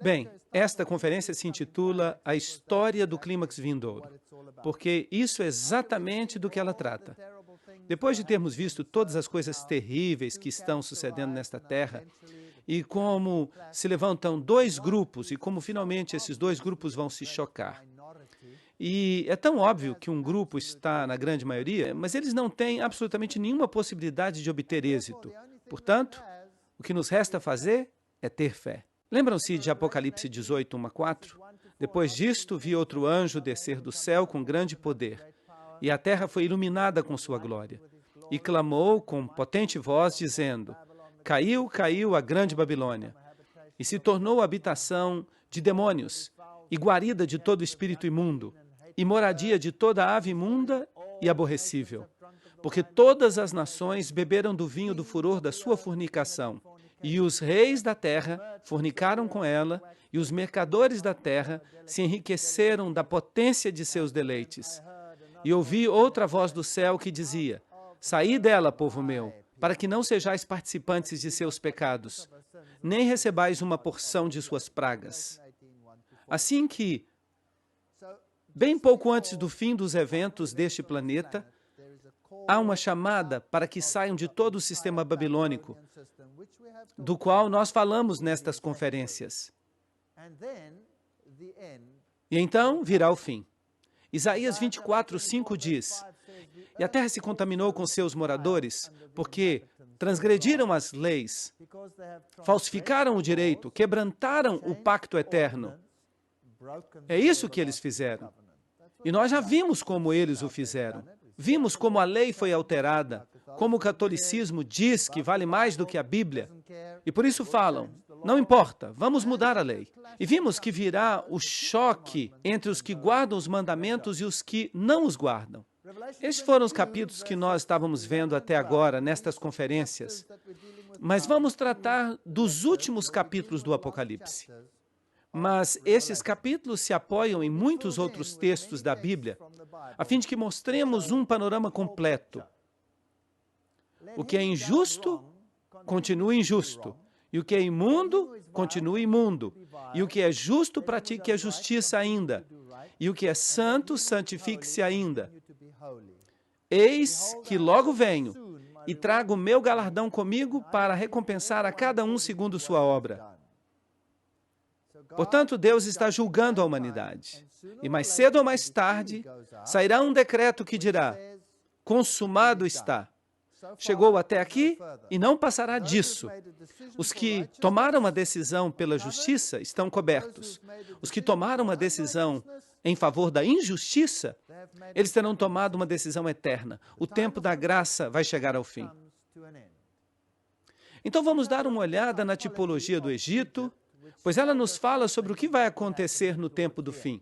Bem, esta conferência se intitula A História do Clímax Vindouro, porque isso é exatamente do que ela trata. Depois de termos visto todas as coisas terríveis que estão sucedendo nesta terra, e como se levantam dois grupos, e como finalmente esses dois grupos vão se chocar. E é tão óbvio que um grupo está na grande maioria, mas eles não têm absolutamente nenhuma possibilidade de obter êxito. Portanto, o que nos resta fazer é ter fé. Lembram-se de Apocalipse 18, 1 a 4? Depois disto, vi outro anjo descer do céu com grande poder, e a terra foi iluminada com sua glória. E clamou com potente voz, dizendo: Caiu, caiu a grande Babilônia, e se tornou habitação de demônios, e guarida de todo espírito imundo, e moradia de toda ave imunda e aborrecível. Porque todas as nações beberam do vinho do furor da sua fornicação, e os reis da terra fornicaram com ela, e os mercadores da terra se enriqueceram da potência de seus deleites. E ouvi outra voz do céu que dizia: Saí dela, povo meu, para que não sejais participantes de seus pecados, nem recebais uma porção de suas pragas. Assim que, bem pouco antes do fim dos eventos deste planeta, há uma chamada para que saiam de todo o sistema babilônico, do qual nós falamos nestas conferências. E então virá o fim. Isaías 24, 5 diz: E a terra se contaminou com seus moradores, porque transgrediram as leis, falsificaram o direito, quebrantaram o pacto eterno. É isso que eles fizeram. E nós já vimos como eles o fizeram. Vimos como a lei foi alterada, como o catolicismo diz que vale mais do que a Bíblia. E por isso falam: não importa, vamos mudar a lei. E vimos que virá o choque entre os que guardam os mandamentos e os que não os guardam. Estes foram os capítulos que nós estávamos vendo até agora, nestas conferências. Mas vamos tratar dos últimos capítulos do Apocalipse. Mas esses capítulos se apoiam em muitos outros textos da Bíblia, a fim de que mostremos um panorama completo. O que é injusto, continue injusto. E o que é imundo, continue imundo. E o que é justo, pratique a justiça ainda. E o que é santo, santifique-se ainda. Eis que logo venho, e trago o meu galardão comigo para recompensar a cada um segundo sua obra. Portanto, Deus está julgando a humanidade. E mais cedo ou mais tarde, sairá um decreto que dirá: consumado está. Chegou até aqui e não passará disso. Os que tomaram uma decisão pela justiça estão cobertos. Os que tomaram uma decisão em favor da injustiça, eles terão tomado uma decisão eterna. O tempo da graça vai chegar ao fim. Então vamos dar uma olhada na tipologia do Egito, pois ela nos fala sobre o que vai acontecer no tempo do fim.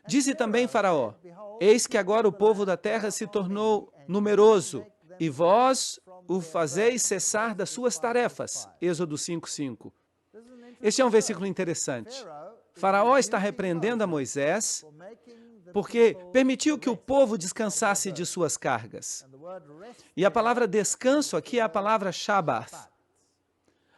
Disse também Faraó: Eis que agora o povo da terra se tornou numeroso, e vós o fazeis cessar das suas tarefas. Êxodo 5:5. Este é um versículo interessante. Faraó está repreendendo a Moisés porque permitiu que o povo descansasse de suas cargas. E a palavra descanso aqui é a palavra Shabbat.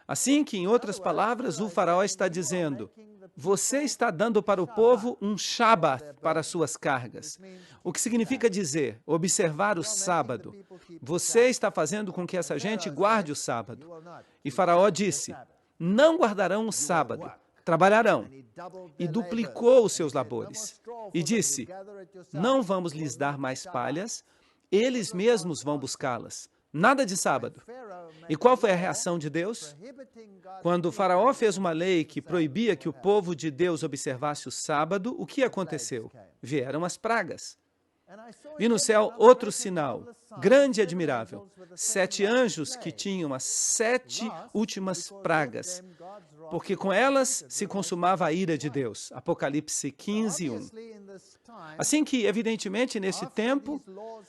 Assim que, em outras palavras, o faraó está dizendo: você está dando para o povo um Shabat para suas cargas. O que significa dizer, observar o sábado. Você está fazendo com que essa gente guarde o sábado. E Faraó disse: não guardarão o sábado, trabalharão. E duplicou os seus labores. E disse: não vamos lhes dar mais palhas, eles mesmos vão buscá-las. Nada de sábado. E qual foi a reação de Deus? Quando o faraó fez uma lei que proibia que o povo de Deus observasse o sábado, o que aconteceu? Vieram as pragas. Vi no céu outro sinal, grande e admirável. 7 anjos que tinham as 7 últimas pragas, porque com elas se consumava a ira de Deus. Apocalipse 15:1. Assim que, evidentemente, nesse tempo,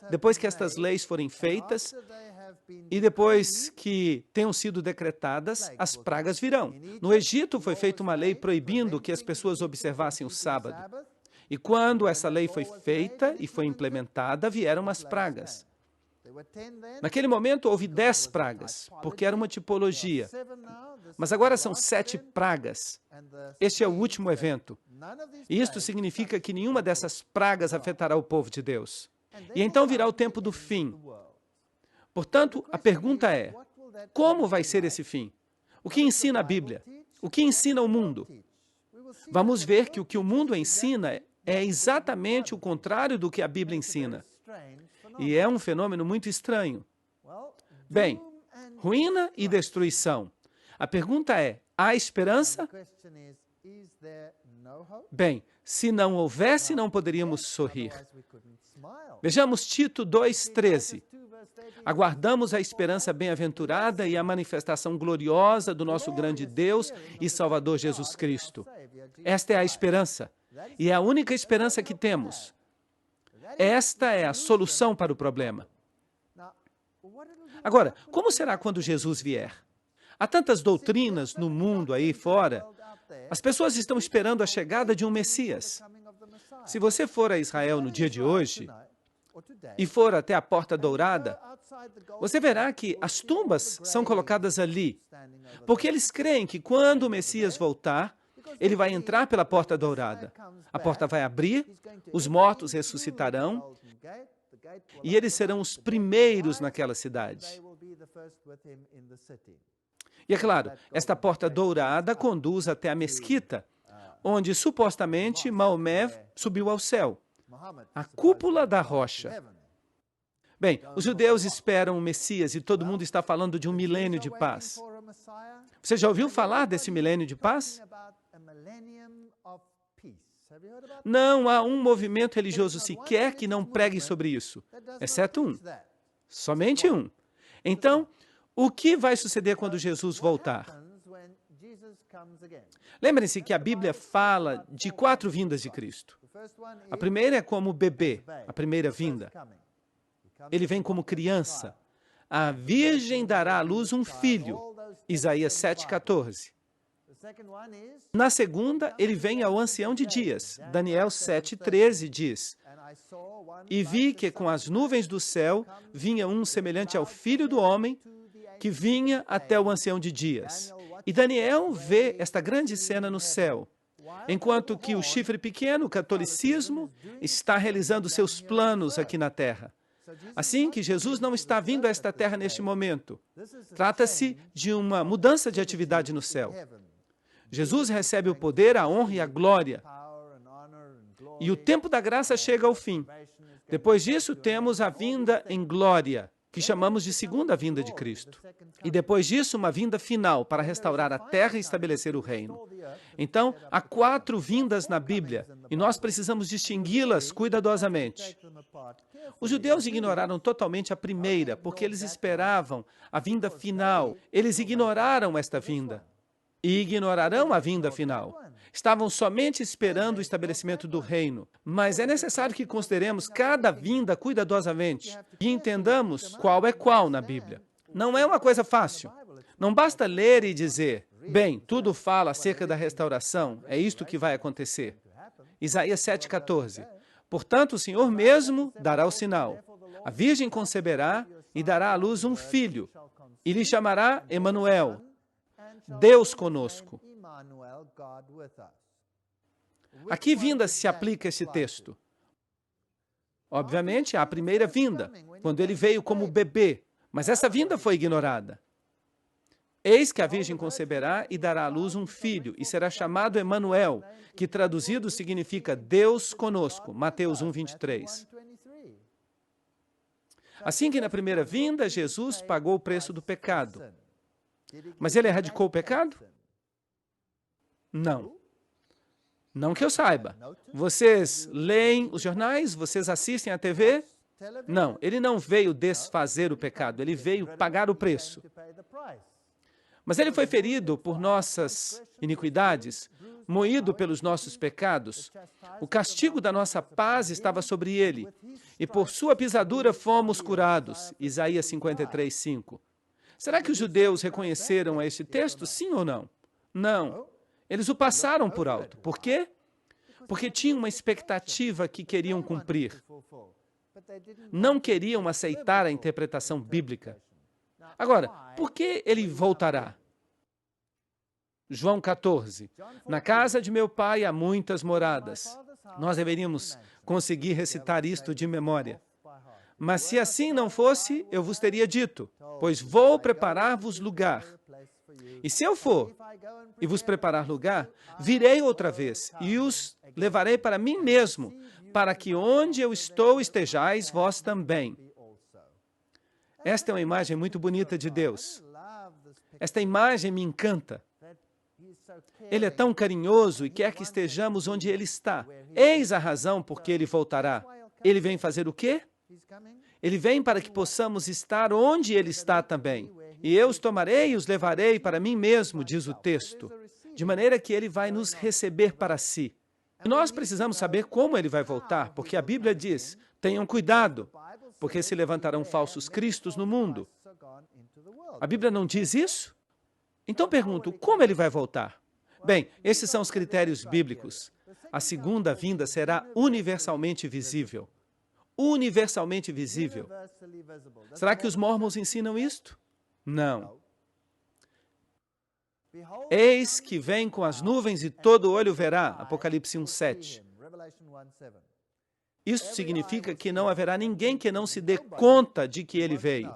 depois que estas leis forem feitas, e depois que tenham sido decretadas, as pragas virão. No Egito foi feita uma lei proibindo que as pessoas observassem o sábado. E quando essa lei foi feita e foi implementada, vieram as pragas. Naquele momento houve 10 pragas, porque era uma tipologia. Mas agora são 7 pragas. Este é o último evento. E isto significa que nenhuma dessas pragas afetará o povo de Deus. E então virá o tempo do fim. Portanto, a pergunta é, como vai ser esse fim? O que ensina a Bíblia? O que ensina o mundo? Vamos ver que o que o mundo ensina é exatamente o contrário do que a Bíblia ensina. E é um fenômeno muito estranho. Bem, ruína e destruição. A pergunta é, há esperança? Bem, se não houvesse, não poderíamos sorrir. Vejamos Tito 2,13. Aguardamos a esperança bem-aventurada e a manifestação gloriosa do nosso grande Deus e Salvador Jesus Cristo. Esta é a esperança, e é a única esperança que temos. Esta é a solução para o problema. Agora, como será quando Jesus vier? Há tantas doutrinas no mundo aí fora. As pessoas estão esperando a chegada de um Messias. Se você for a Israel no dia de hoje e for até a Porta Dourada, você verá que as tumbas são colocadas ali, porque eles creem que quando o Messias voltar, ele vai entrar pela Porta Dourada. A porta vai abrir, os mortos ressuscitarão e eles serão os primeiros naquela cidade. E é claro, esta Porta Dourada conduz até a mesquita, onde supostamente Maomé subiu ao céu, a cúpula da rocha. Bem, os judeus esperam o Messias e todo mundo está falando de um milênio de paz. Você já ouviu falar desse milênio de paz? Não há um movimento religioso sequer que não pregue sobre isso, exceto um. Somente um. Então, o que vai suceder quando Jesus voltar? Lembrem-se que a Bíblia fala de 4 vindas de Cristo. A primeira é como bebê, a primeira vinda. Ele vem como criança. A virgem dará à luz um filho, Isaías 7,14. Na segunda, ele vem ao ancião de dias. Daniel 7,13 diz: E vi que com as nuvens do céu vinha um semelhante ao Filho do Homem, que vinha até o ancião de dias. E Daniel vê esta grande cena no céu, enquanto que o chifre pequeno, o catolicismo, está realizando seus planos aqui na terra. Assim que Jesus não está vindo a esta terra neste momento. Trata-se de uma mudança de atividade no céu. Jesus recebe o poder, a honra e a glória. E o tempo da graça chega ao fim. Depois disso, temos a vinda em glória, que chamamos de segunda vinda de Cristo. E depois disso, uma vinda final para restaurar a terra e estabelecer o reino. Então, há 4 vindas na Bíblia, e nós precisamos distingui-las cuidadosamente. Os judeus ignoraram totalmente a primeira, porque eles esperavam a vinda final. Eles ignoraram esta vinda. E ignorarão a vinda final. Estavam somente esperando o estabelecimento do reino. Mas é necessário que consideremos cada vinda cuidadosamente e entendamos qual é qual na Bíblia. Não é uma coisa fácil. Não basta ler e dizer, bem, tudo fala acerca da restauração, é isto que vai acontecer. Isaías 7,14. Portanto, o Senhor mesmo dará o sinal. A virgem conceberá e dará à luz um filho, e lhe chamará Emanuel, Deus conosco. A que vinda se aplica esse texto? Obviamente, à primeira vinda, quando ele veio como bebê, mas essa vinda foi ignorada. Eis que a virgem conceberá e dará à luz um filho, e será chamado Emanuel, que traduzido significa Deus conosco, Mateus 1,23. Assim que na primeira vinda, Jesus pagou o preço do pecado. Mas ele erradicou o pecado? Não. Não que eu saiba. Vocês leem os jornais? Vocês assistem à TV? Não, ele não veio desfazer o pecado, ele veio pagar o preço. Mas ele foi ferido por nossas iniquidades, moído pelos nossos pecados. O castigo da nossa paz estava sobre ele, e por sua pisadura fomos curados. Isaías 53:5. Será que os judeus reconheceram este texto, sim ou não? Não. Eles o passaram por alto. Por quê? Porque tinham uma expectativa que queriam cumprir. Não queriam aceitar a interpretação bíblica. Agora, por que ele voltará? João 14. Na casa de meu pai há muitas moradas. Nós deveríamos conseguir recitar isto de memória. Mas se assim não fosse, eu vos teria dito, pois vou preparar-vos lugar. E se eu for e vos preparar lugar, virei outra vez e os levarei para mim mesmo, para que onde eu estou estejais vós também. Esta é uma imagem muito bonita de Deus. Esta imagem me encanta. Ele é tão carinhoso e quer que estejamos onde Ele está. Eis a razão por que Ele voltará. Ele vem fazer o quê? Ele vem para que possamos estar onde Ele está também. E eu os tomarei e os levarei para mim mesmo, diz o texto, de maneira que Ele vai nos receber para si. E nós precisamos saber como Ele vai voltar, porque a Bíblia diz, tenham cuidado, porque se levantarão falsos cristos no mundo. A Bíblia não diz isso? Então pergunto, como Ele vai voltar? Bem, esses são os critérios bíblicos. A segunda vinda será universalmente visível. Universalmente visível. Será que os mormons ensinam isto? Não. Eis que vem com as nuvens e todo olho verá. Apocalipse 1:7. Isso significa que não haverá ninguém que não se dê conta de que ele veio.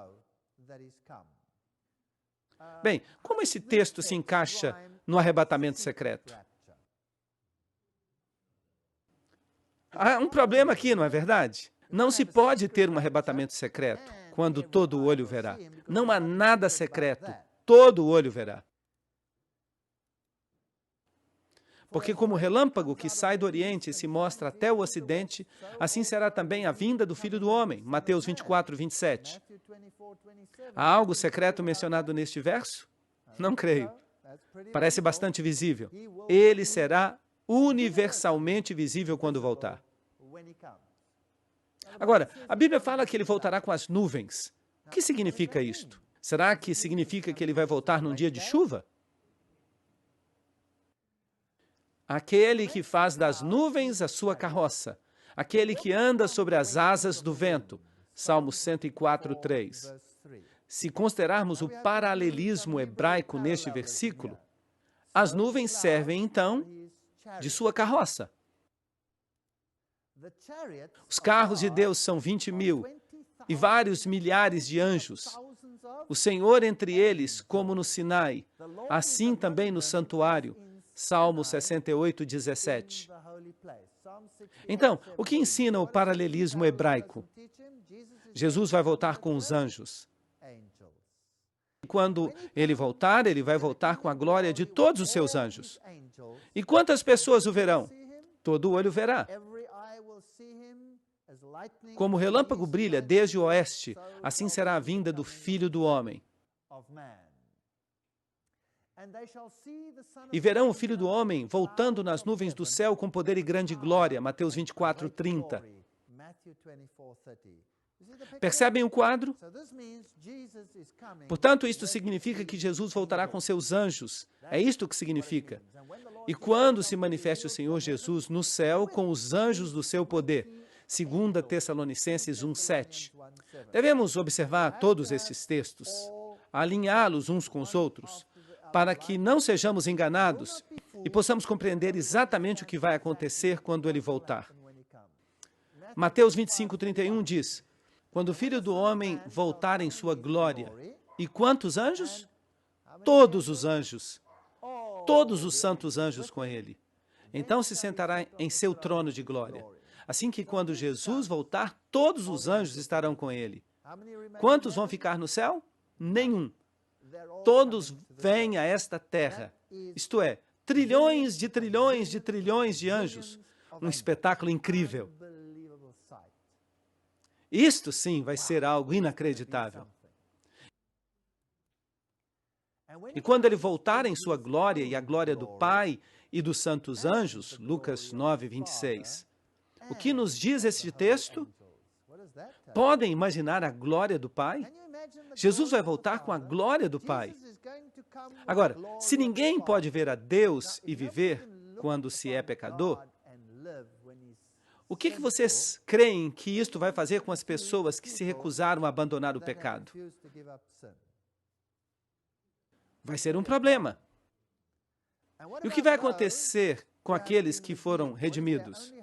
Bem, como esse texto se encaixa no arrebatamento secreto? Há um problema aqui, não é verdade? Não se pode ter um arrebatamento secreto quando todo o olho verá. Não há nada secreto, todo o olho verá. Porque como o relâmpago que sai do Oriente e se mostra até o Ocidente, assim será também a vinda do Filho do Homem. Mateus 24:27. Há algo secreto mencionado neste verso? Não creio. Parece bastante visível. Ele será universalmente visível quando voltar. Agora, a Bíblia fala que ele voltará com as nuvens. O que significa isto? Será que significa que ele vai voltar num dia de chuva? Aquele que faz das nuvens a sua carroça, aquele que anda sobre as asas do vento. Salmo 104:3. Se considerarmos o paralelismo hebraico neste versículo, as nuvens servem, então, de sua carroça. Os carros de Deus são 20.000 e vários milhares de anjos. O Senhor entre eles, como no Sinai, assim também no santuário. Salmo 68:17. Então, o que ensina o paralelismo hebraico? Jesus vai voltar com os anjos. Quando ele voltar, ele vai voltar com a glória de todos os seus anjos. E quantas pessoas o verão? Todo olho verá. Como o relâmpago brilha desde o oeste, assim será a vinda do Filho do Homem. E verão o Filho do Homem voltando nas nuvens do céu com poder e grande glória. Mateus 24:30. Percebem o quadro? Portanto, isto significa que Jesus voltará com seus anjos. É isto que significa. E quando se manifeste o Senhor Jesus no céu com os anjos do seu poder. 2 Tessalonicenses 1:7. Devemos observar todos estes textos, alinhá-los uns com os outros, para que não sejamos enganados e possamos compreender exatamente o que vai acontecer quando ele voltar. Mateus 25:31 diz, quando o Filho do Homem voltar em sua glória. E quantos anjos? Todos os anjos. Todos os santos anjos com ele. Então se sentará em seu trono de glória. Assim que quando Jesus voltar, todos os anjos estarão com ele. Quantos vão ficar no céu? Nenhum. Todos vêm a esta terra. Isto é, trilhões de trilhões de trilhões de anjos. Um espetáculo incrível. Isto sim vai ser algo inacreditável. E quando ele voltar em sua glória e a glória do Pai e dos santos anjos, Lucas 9:26. O que nos diz este texto? Podem imaginar a glória do Pai? Jesus vai voltar com a glória do Pai. Agora, se ninguém pode ver a Deus e viver quando se é pecador, O que vocês creem que isto vai fazer com as pessoas que se recusaram a abandonar o pecado? Vai ser um problema. E o que vai acontecer com aqueles que foram redimidos?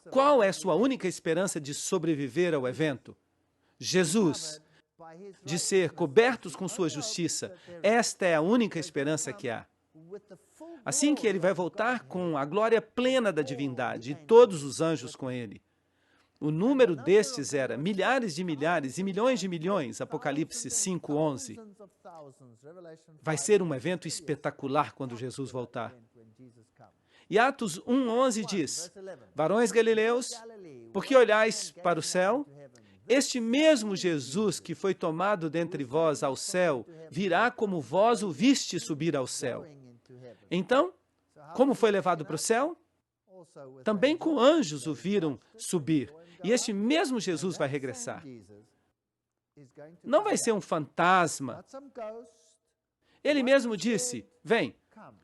Qual é sua única esperança de sobreviver ao evento? Jesus, de ser cobertos com sua justiça. Esta é a única esperança que há. Assim que ele vai voltar com a glória plena da divindade e todos os anjos com ele. O número destes era milhares de milhares e milhões de milhões, Apocalipse 5:11. Vai ser um evento espetacular quando Jesus voltar. E Atos 1:11 diz, varões galileus, por que olhais para o céu? Este mesmo Jesus que foi tomado dentre vós ao céu, virá como vós o viste subir ao céu. Então, como foi levado para o céu? Também com anjos o viram subir. E este mesmo Jesus vai regressar. Não vai ser um fantasma. Ele mesmo disse, vem,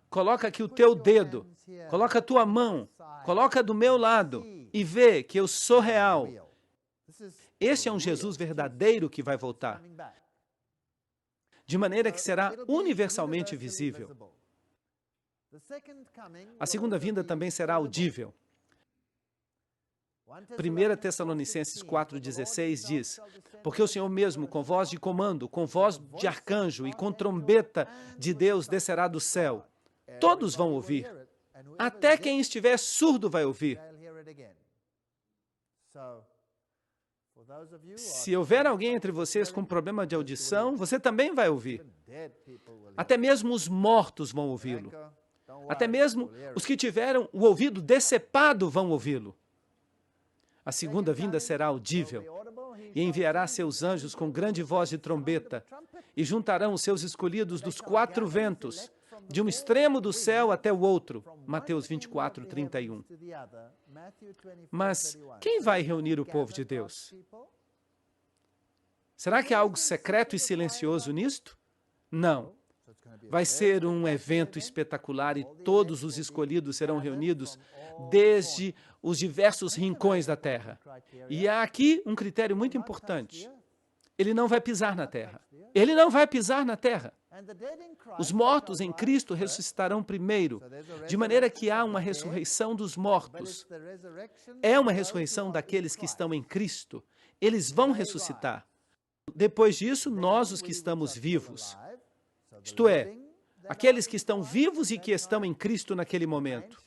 coloca aqui o teu dedo, coloca a tua mão, coloca do meu lado e vê que eu sou real. Este é um Jesus verdadeiro que vai voltar, de maneira que será universalmente visível. A segunda vinda também será audível. 1 Tessalonicenses 4,16 diz, porque o Senhor mesmo, com voz de comando, com voz de arcanjo e com trombeta de Deus descerá do céu. Todos vão ouvir. Até quem estiver surdo vai ouvir. Se houver alguém entre vocês com problema de audição, você também vai ouvir. Até mesmo os mortos vão ouvi-lo. Até mesmo os que tiveram o ouvido decepado vão ouvi-lo. A segunda vinda será audível, e enviará seus anjos com grande voz de trombeta, e juntarão os seus escolhidos dos quatro ventos, de um extremo do céu até o outro. Mateus 24:31. Mas quem vai reunir o povo de Deus? Será que há algo secreto e silencioso nisto? Não. Vai ser um evento espetacular e todos os escolhidos serão reunidos desde os diversos rincões da terra. E há aqui um critério muito importante. Ele não vai pisar na terra. Ele não vai pisar na terra. Os mortos em Cristo ressuscitarão primeiro, de maneira que há uma ressurreição dos mortos. É uma ressurreição daqueles que estão em Cristo. Eles vão ressuscitar. Depois disso, nós, os que estamos vivos, isto é, aqueles que estão vivos e que estão em Cristo naquele momento.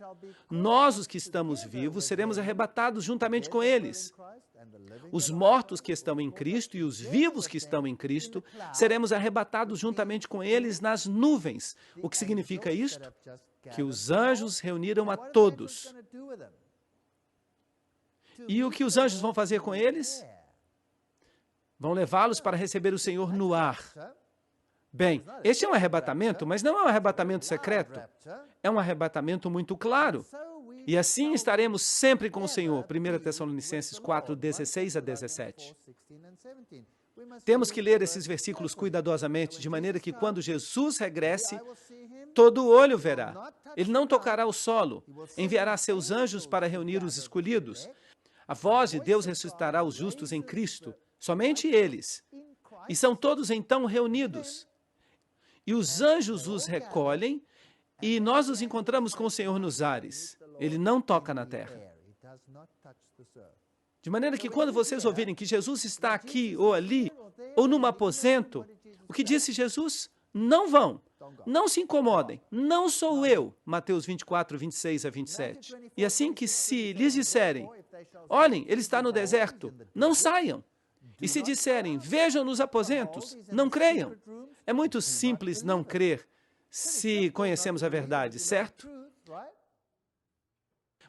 Nós, os que estamos vivos, seremos arrebatados juntamente com eles. Os mortos que estão em Cristo e os vivos que estão em Cristo, seremos arrebatados juntamente com eles nas nuvens. O que significa isto? Que os anjos reuniram a todos. E o que os anjos vão fazer com eles? Vão levá-los para receber o Senhor no ar. Bem, este é um arrebatamento, mas não é um arrebatamento secreto. É um arrebatamento muito claro. E assim estaremos sempre com o Senhor. 1 Tessalonicenses 4:16-17. Temos que ler esses versículos cuidadosamente, de maneira que quando Jesus regresse, todo olho verá. Ele não tocará o solo. Enviará seus anjos para reunir os escolhidos. A voz de Deus ressuscitará os justos em Cristo. Somente eles. E são todos então reunidos. E os anjos os recolhem, e nós nos encontramos com o Senhor nos ares. Ele não toca na terra. De maneira que quando vocês ouvirem que Jesus está aqui ou ali, ou num aposento, o que disse Jesus? Não vão. Não se incomodem. Não sou eu. Mateus 24:26-27. E assim que se lhes disserem, olhem, ele está no deserto, não saiam. E se disserem, vejam nos aposentos, não creiam. É muito simples não crer se conhecemos a verdade, certo?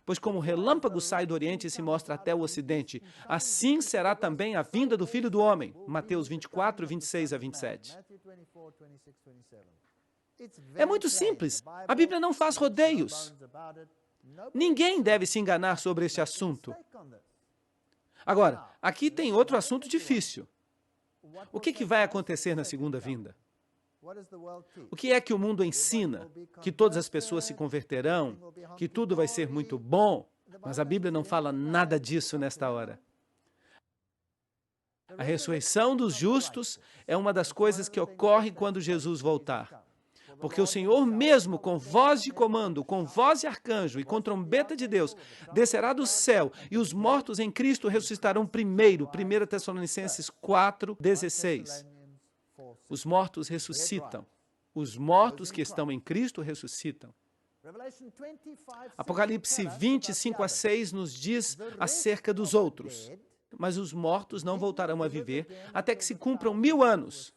Pois como o relâmpago sai do Oriente e se mostra até o Ocidente, assim será também a vinda do Filho do Homem. Mateus 24:26-27. É muito simples. A Bíblia não faz rodeios. Ninguém deve se enganar sobre este assunto. Agora, aqui tem outro assunto difícil. O que vai acontecer na segunda vinda? O que é que o mundo ensina? Que todas as pessoas se converterão? Que tudo vai ser muito bom? Mas a Bíblia não fala nada disso nesta hora. A ressurreição dos justos é uma das coisas que ocorre quando Jesus voltar. Porque o Senhor mesmo, com voz de comando, com voz de arcanjo e com trombeta de Deus, descerá do céu e os mortos em Cristo ressuscitarão primeiro. 1 Tessalonicenses 4:16. Os mortos ressuscitam. Os mortos que estão em Cristo ressuscitam. Apocalipse 25:6 nos diz acerca dos outros. Mas os mortos não voltarão a viver até que se cumpram 1000 anos.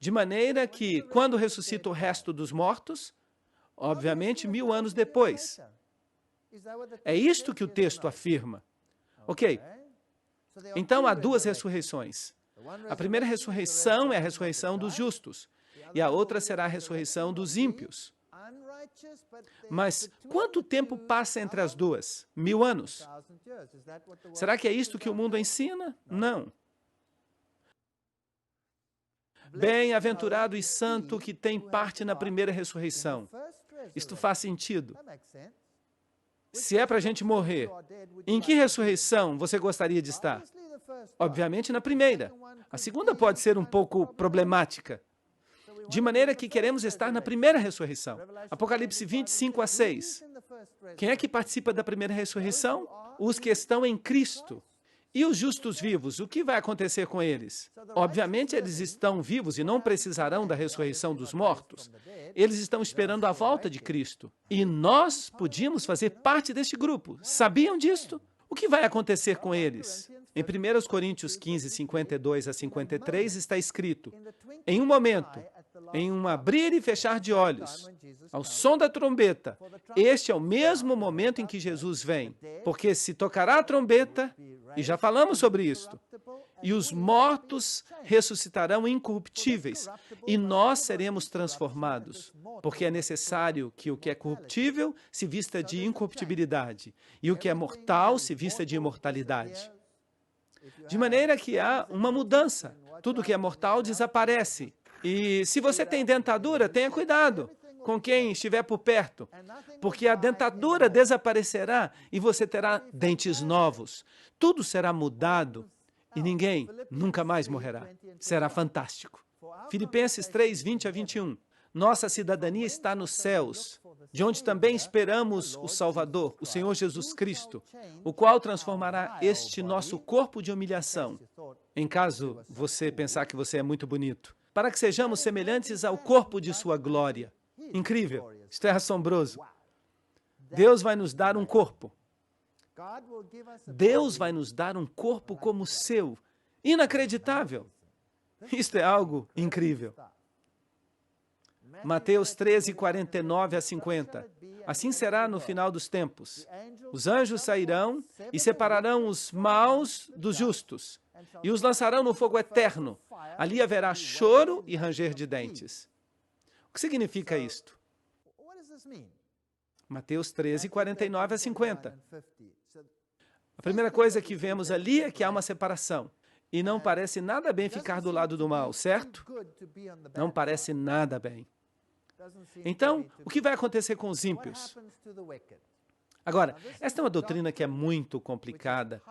De maneira que, quando ressuscita o resto dos mortos, obviamente 1000 anos depois. É isto que o texto afirma. Ok. Então, há duas ressurreições. A primeira ressurreição é a ressurreição dos justos, e a outra será a ressurreição dos ímpios. Mas quanto tempo passa entre as duas? 1000 anos. Será que é isto que o mundo ensina? Não. Bem-aventurado e santo que tem parte na primeira ressurreição. Isto faz sentido. Se é para a gente morrer, em que ressurreição você gostaria de estar? Obviamente na primeira. A segunda pode ser um pouco problemática. De maneira que queremos estar na primeira ressurreição. Apocalipse 25:6. Quem é que participa da primeira ressurreição? Os que estão em Cristo. E os justos vivos, o que vai acontecer com eles? Obviamente, eles estão vivos e não precisarão da ressurreição dos mortos. Eles estão esperando a volta de Cristo. E nós podíamos fazer parte deste grupo. Sabiam disto? O que vai acontecer com eles? Em 1 Coríntios 15:52-53 está escrito: em um momento, em um abrir e fechar de olhos, ao som da trombeta, este é o mesmo momento em que Jesus vem, porque se tocará a trombeta, e já falamos sobre isto, e os mortos ressuscitarão incorruptíveis, e nós seremos transformados, porque é necessário que o que é corruptível se vista de incorruptibilidade, e o que é mortal se vista de imortalidade. De maneira que há uma mudança. Tudo que é mortal desaparece. E se você tem dentadura, tenha cuidado com quem estiver por perto, porque a dentadura desaparecerá e você terá dentes novos. Tudo será mudado e ninguém nunca mais morrerá. Será fantástico. Filipenses 3:20-21. Nossa cidadania está nos céus, de onde também esperamos o Salvador, o Senhor Jesus Cristo, o qual transformará este nosso corpo de humilhação, em caso você pensar que você é muito bonito, para que sejamos semelhantes ao corpo de sua glória. Incrível, isto é assombroso. Deus vai nos dar um corpo. Deus vai nos dar um corpo como o seu. Inacreditável. Isto é algo incrível. Mateus 13:49-50. Assim será no final dos tempos. Os anjos sairão e separarão os maus dos justos e os lançarão no fogo eterno. Ali haverá choro e ranger de dentes. O que significa isto? Mateus 13:49-50. A primeira coisa que vemos ali é que há uma separação. E não parece nada bem ficar do lado do mal, certo? Não parece nada bem. Então, o que vai acontecer com os ímpios? Agora, esta é uma doutrina que é muito complicada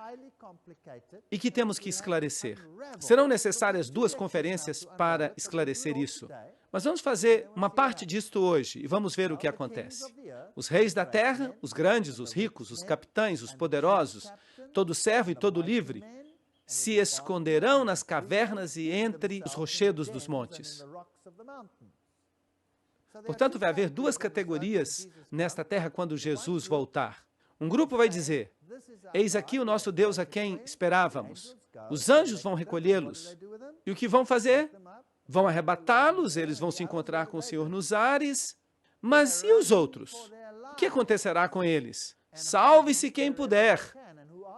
e que temos que esclarecer. Serão necessárias 2 conferências para esclarecer isso. Mas vamos fazer uma parte disto hoje e vamos ver o que acontece. Os reis da terra, os grandes, os ricos, os capitães, os poderosos, todo servo e todo livre, se esconderão nas cavernas e entre os rochedos dos montes. Portanto, vai haver 2 categorias nesta terra quando Jesus voltar. Um grupo vai dizer: eis aqui o nosso Deus a quem esperávamos. Os anjos vão recolhê-los. E o que vão fazer? Vão arrebatá-los, eles vão se encontrar com o Senhor nos ares. Mas e os outros? O que acontecerá com eles? Salve-se quem puder.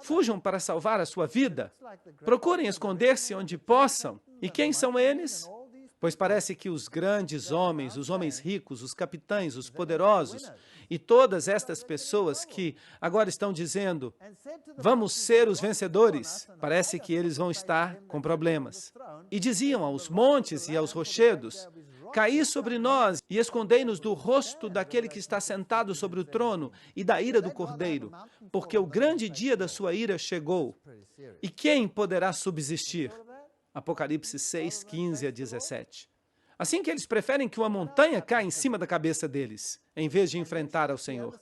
Fujam para salvar a sua vida. Procurem esconder-se onde possam. E quem são eles? Pois parece que os grandes homens, os homens ricos, os capitães, os poderosos e todas estas pessoas que agora estão dizendo: vamos ser os vencedores, parece que eles vão estar com problemas. E diziam aos montes e aos rochedos: caí sobre nós e escondei-nos do rosto daquele que está sentado sobre o trono e da ira do Cordeiro, porque o grande dia da sua ira chegou. E quem poderá subsistir? Apocalipse 6, 15 a 17. Assim que eles preferem que uma montanha caia em cima da cabeça deles, em vez de enfrentar ao Senhor.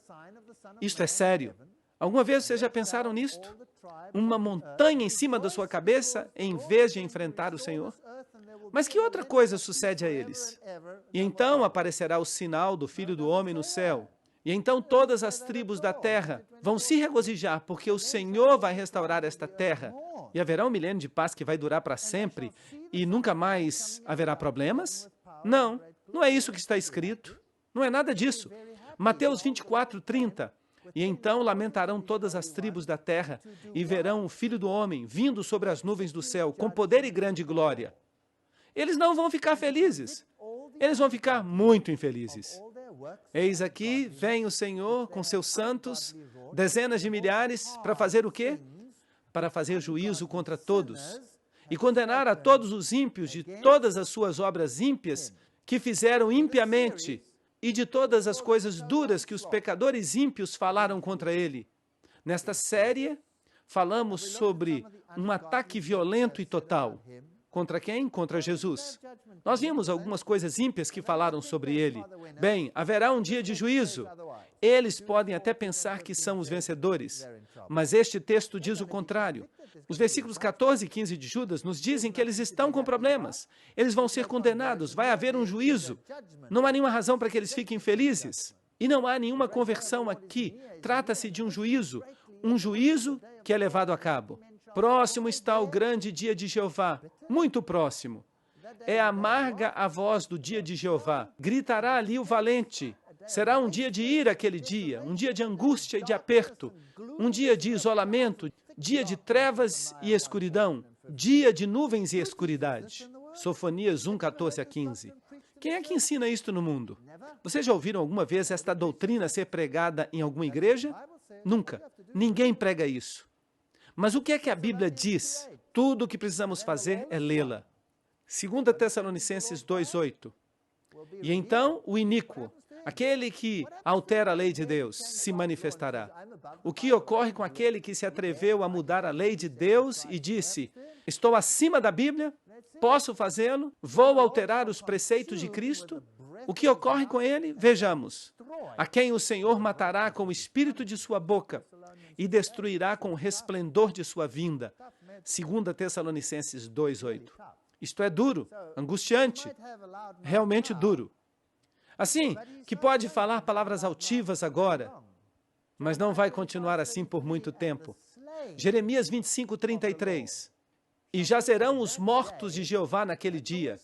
Isto é sério. Alguma vez vocês já pensaram nisto? Uma montanha em cima da sua cabeça, em vez de enfrentar o Senhor? Mas que outra coisa sucede a eles? E então aparecerá o sinal do Filho do Homem no céu. E então todas as tribos da terra vão se regozijar, porque o Senhor vai restaurar esta terra. E haverá um milênio de paz que vai durar para sempre e nunca mais haverá problemas? Não, não é isso que está escrito. Não é nada disso. Mateus 24, 30. E então lamentarão todas as tribos da terra e verão o Filho do Homem vindo sobre as nuvens do céu com poder e grande glória. Eles não vão ficar felizes. Eles vão ficar muito infelizes. Eis aqui, vem o Senhor com seus santos, dezenas de milhares, para fazer o quê? Para fazer juízo contra todos e condenar a todos os ímpios de todas as suas obras ímpias que fizeram impiamente e de todas as coisas duras que os pecadores ímpios falaram contra ele. Nesta série, falamos sobre um ataque violento e total. Contra quem? Contra Jesus. Nós vimos algumas coisas ímpias que falaram sobre ele. Bem, haverá um dia de juízo. Eles podem até pensar que são os vencedores, mas este texto diz o contrário. Os versículos 14 e 15 de Judas nos dizem que eles estão com problemas. Eles vão ser condenados, vai haver um juízo. Não há nenhuma razão para que eles fiquem felizes. E não há nenhuma conversão aqui. Trata-se de um juízo que é levado a cabo. Próximo está o grande dia de Jeová, muito próximo. É amarga a voz do dia de Jeová. Gritará ali o valente. Será um dia de ira aquele dia, um dia de angústia e de aperto, um dia de isolamento, dia de trevas e escuridão, dia de nuvens e escuridade. Sofonias 1, 14 a 15. Quem é que ensina isto no mundo? Vocês já ouviram alguma vez esta doutrina ser pregada em alguma igreja? Nunca. Ninguém prega isso. Mas o que é que a Bíblia diz? Tudo o que precisamos fazer é lê-la. 2 Tessalonicenses 2:8. E então o iníquo, aquele que altera a lei de Deus, se manifestará. O que ocorre com aquele que se atreveu a mudar a lei de Deus e disse: estou acima da Bíblia, posso fazê-lo, vou alterar os preceitos de Cristo? O que ocorre com ele? Vejamos. A quem o Senhor matará com o espírito de sua boca e destruirá com o resplendor de sua vinda. 2 Tessalonicenses 2:8. Isto é duro, angustiante, realmente duro. Assim, que pode falar palavras altivas agora, mas não vai continuar assim por muito tempo. Jeremias 25:33. E jazerão os mortos de Jeová naquele dia.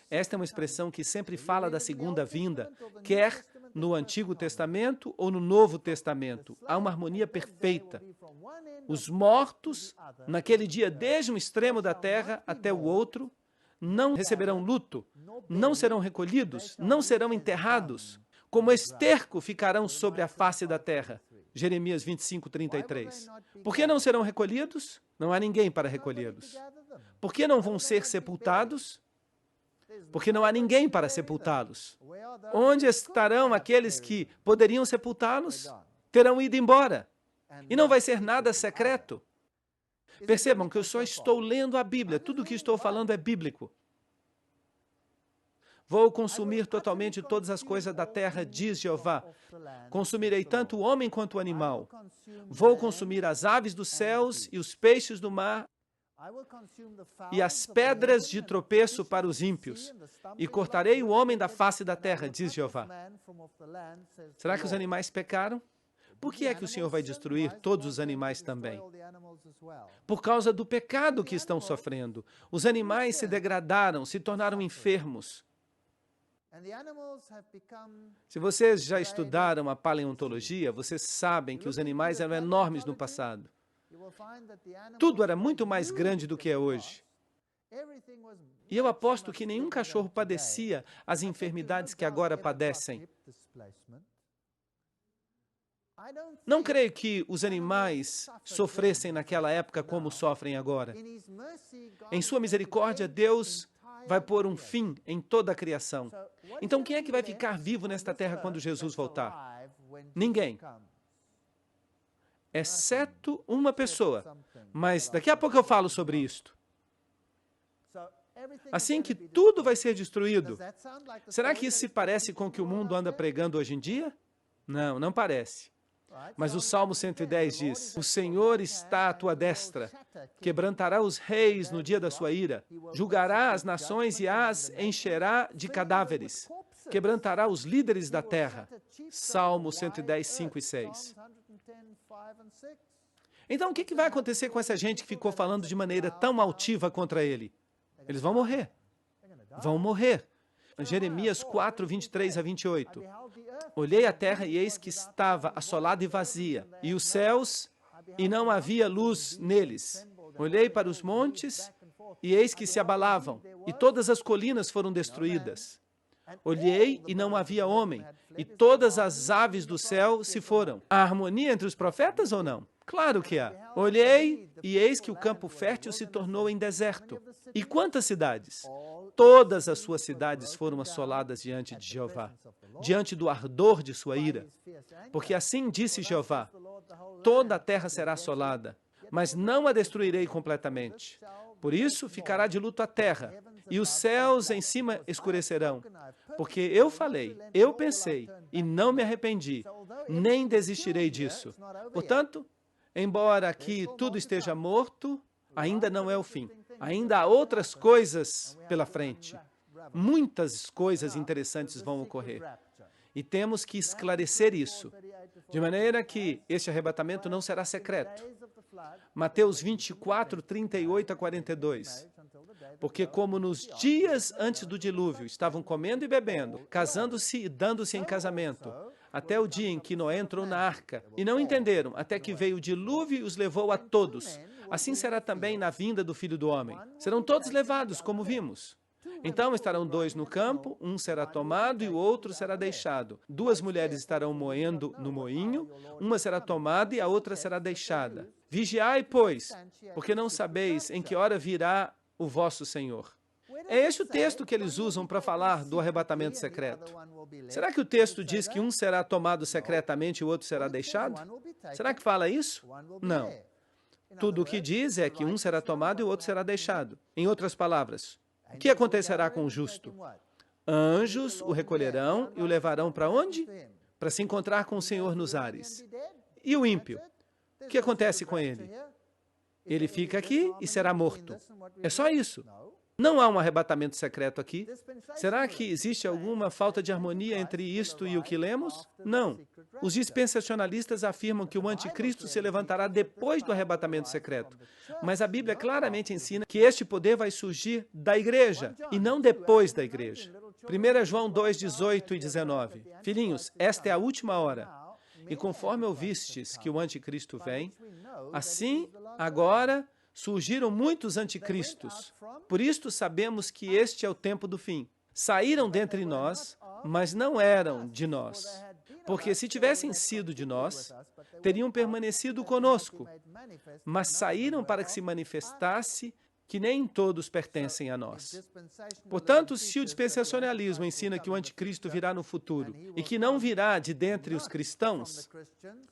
Esta é uma expressão que sempre fala da segunda vinda, quer no Antigo Testamento ou no Novo Testamento. Há uma harmonia perfeita. Os mortos, naquele dia, desde um extremo da terra até o outro, não receberão luto, não serão recolhidos, não serão enterrados, como esterco ficarão sobre a face da terra. Jeremias 25:33. Por que não serão recolhidos? Não há ninguém para recolhê-los. Por que não vão ser sepultados? Porque não há ninguém para sepultá-los. Onde estarão aqueles que poderiam sepultá-los? Terão ido embora. E não vai ser nada secreto. Percebam que eu só estou lendo a Bíblia. Tudo o que estou falando é bíblico. Vou consumir totalmente todas as coisas da terra, diz Jeová. Consumirei tanto o homem quanto o animal. Vou consumir as aves dos céus e os peixes do mar e as pedras de tropeço para os ímpios. E cortarei o homem da face da terra, diz Jeová. Será que os animais pecaram? Por que é que o Senhor vai destruir todos os animais também? Por causa do pecado que estão sofrendo. Os animais se degradaram, se tornaram enfermos. Se vocês já estudaram a paleontologia, vocês sabem que os animais eram enormes no passado. Tudo era muito mais grande do que é hoje. E eu aposto que nenhum cachorro padecia as enfermidades que agora padecem. Não creio que os animais sofressem naquela época como sofrem agora. Em sua misericórdia, Deus vai pôr um fim em toda a criação. Então, quem é que vai ficar vivo nesta terra quando Jesus voltar? Ninguém. Exceto uma pessoa. Mas daqui a pouco eu falo sobre isto. Assim que tudo vai ser destruído. Será que isso se parece com o que o mundo anda pregando hoje em dia? Não, não parece. Mas o Salmo 110 diz: o Senhor está à tua destra, quebrantará os reis no dia da sua ira, julgará as nações e as encherá de cadáveres, quebrantará os líderes da terra. Salmo 110, 5 e 6. Então, o que vai acontecer com essa gente que ficou falando de maneira tão altiva contra ele? Eles vão morrer. Vão morrer. Jeremias 4, 23 a 28. Olhei a terra e eis que estava assolada e vazia, e os céus, e não havia luz neles. Olhei para os montes, e eis que se abalavam, e todas as colinas foram destruídas. Olhei e não havia homem, e todas as aves do céu se foram. Há harmonia entre os profetas ou não? Claro que há. Olhei e eis que o campo fértil se tornou em deserto. E quantas cidades? Todas as suas cidades foram assoladas diante de Jeová, diante do ardor de sua ira. Porque assim disse Jeová: toda a terra será assolada, mas não a destruirei completamente. Por isso ficará de luto a terra, e os céus em cima escurecerão. Porque eu falei, eu pensei, e não me arrependi, nem desistirei disso. Portanto, embora aqui tudo esteja morto, ainda não é o fim. Ainda há outras coisas pela frente. Muitas coisas interessantes vão ocorrer. E temos que esclarecer isso, de maneira que este arrebatamento não será secreto. Mateus 24, 38 a 42. Porque como nos dias antes do dilúvio estavam comendo e bebendo, casando-se e dando-se em casamento, até o dia em que Noé entrou na arca, e não entenderam, até que veio o dilúvio e os levou a todos. Assim será também na vinda do Filho do Homem. Serão todos levados, como vimos. Então estarão dois no campo, um será tomado e o outro será deixado. Duas mulheres estarão moendo no moinho, uma será tomada e a outra será deixada. Vigiai, pois, porque não sabeis em que hora virá o vosso Senhor. É este o texto que eles usam para falar do arrebatamento secreto. Será que o texto diz que um será tomado secretamente e o outro será deixado? Será que fala isso? Não. Tudo o que diz é que um será tomado e o outro será deixado. Em outras palavras, o que acontecerá com o justo? Anjos o recolherão e o levarão para onde? Para se encontrar com o Senhor nos ares. E o ímpio? O que acontece com ele? Ele fica aqui e será morto. É só isso. Não há um arrebatamento secreto aqui. Será que existe alguma falta de harmonia entre isto e o que lemos? Não. Os dispensacionalistas afirmam que o anticristo se levantará depois do arrebatamento secreto. Mas a Bíblia claramente ensina que este poder vai surgir da igreja e não depois da igreja. 1 João 2, 18 e 19. Filhinhos, esta é a última hora. E conforme ouvistes que o anticristo vem, assim, agora, surgiram muitos anticristos. Por isto sabemos que este é o tempo do fim. Saíram dentre nós, mas não eram de nós. Porque se tivessem sido de nós, teriam permanecido conosco. Mas saíram para que se manifestasse que nem todos pertencem a nós. Portanto, se o dispensacionalismo ensina que o anticristo virá no futuro e que não virá de dentre os cristãos,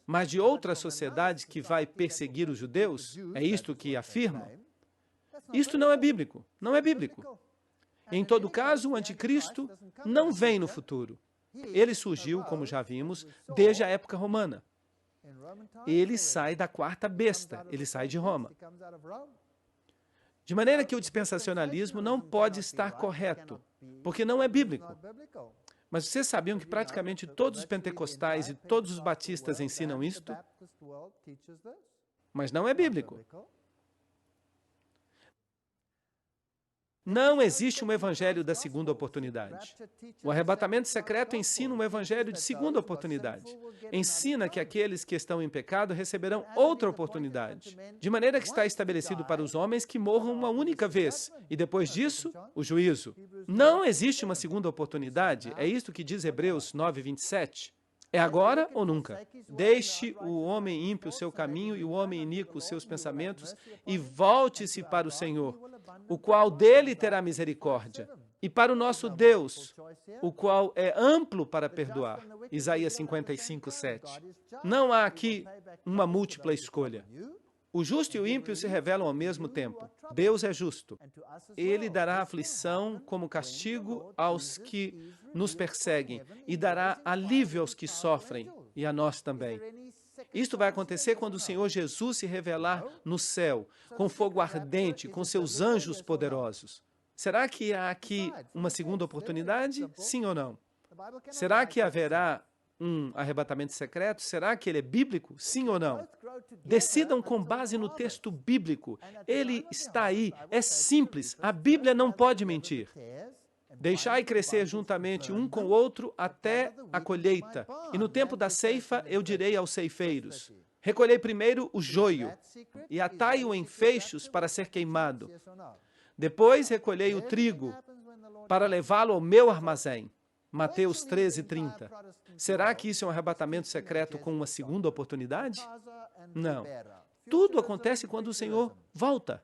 mas de outra sociedade que vai perseguir os judeus, é isto que afirmam, isto não é bíblico, não é bíblico. Em todo caso, o anticristo não vem no futuro. Ele surgiu, como já vimos, desde a época romana. Ele sai da quarta besta, ele sai de Roma. De maneira que o dispensacionalismo não pode estar correto, porque não é bíblico. Mas vocês sabiam que praticamente todos os pentecostais e todos os batistas ensinam isto? Mas não é bíblico. Não existe um evangelho da segunda oportunidade. O arrebatamento secreto ensina um evangelho de segunda oportunidade. Ensina que aqueles que estão em pecado receberão outra oportunidade, de maneira que está estabelecido para os homens que morram uma única vez, e depois disso, o juízo. Não existe uma segunda oportunidade, é isto que diz Hebreus 9, 27. É agora ou nunca. Deixe o homem ímpio o seu caminho e o homem iníquo os seus pensamentos e volte-se para o Senhor. o qual dele terá misericórdia, e para o nosso Deus, o qual é amplo para perdoar. Isaías 55, 7. Não há aqui uma múltipla escolha. O justo e o ímpio se revelam ao mesmo tempo. Deus é justo. Ele dará aflição como castigo aos que nos perseguem e dará alívio aos que sofrem, e a nós também. Isto vai acontecer quando o Senhor Jesus se revelar no céu, com fogo ardente, com seus anjos poderosos. Será que há aqui uma segunda oportunidade? Sim ou não? Será que haverá um arrebatamento secreto? Será que ele é bíblico? Sim ou não? Decidam com base no texto bíblico. Ele está aí, é simples. A Bíblia não pode mentir. Deixai crescer juntamente um com o outro até a colheita. E no tempo da ceifa eu direi aos ceifeiros: recolhei primeiro o joio e atai-o em feixes para ser queimado. Depois recolhei o trigo para levá-lo ao meu armazém. Mateus 13, 30. Será que isso é um arrebatamento secreto com uma segunda oportunidade? Não. Tudo acontece quando o Senhor volta.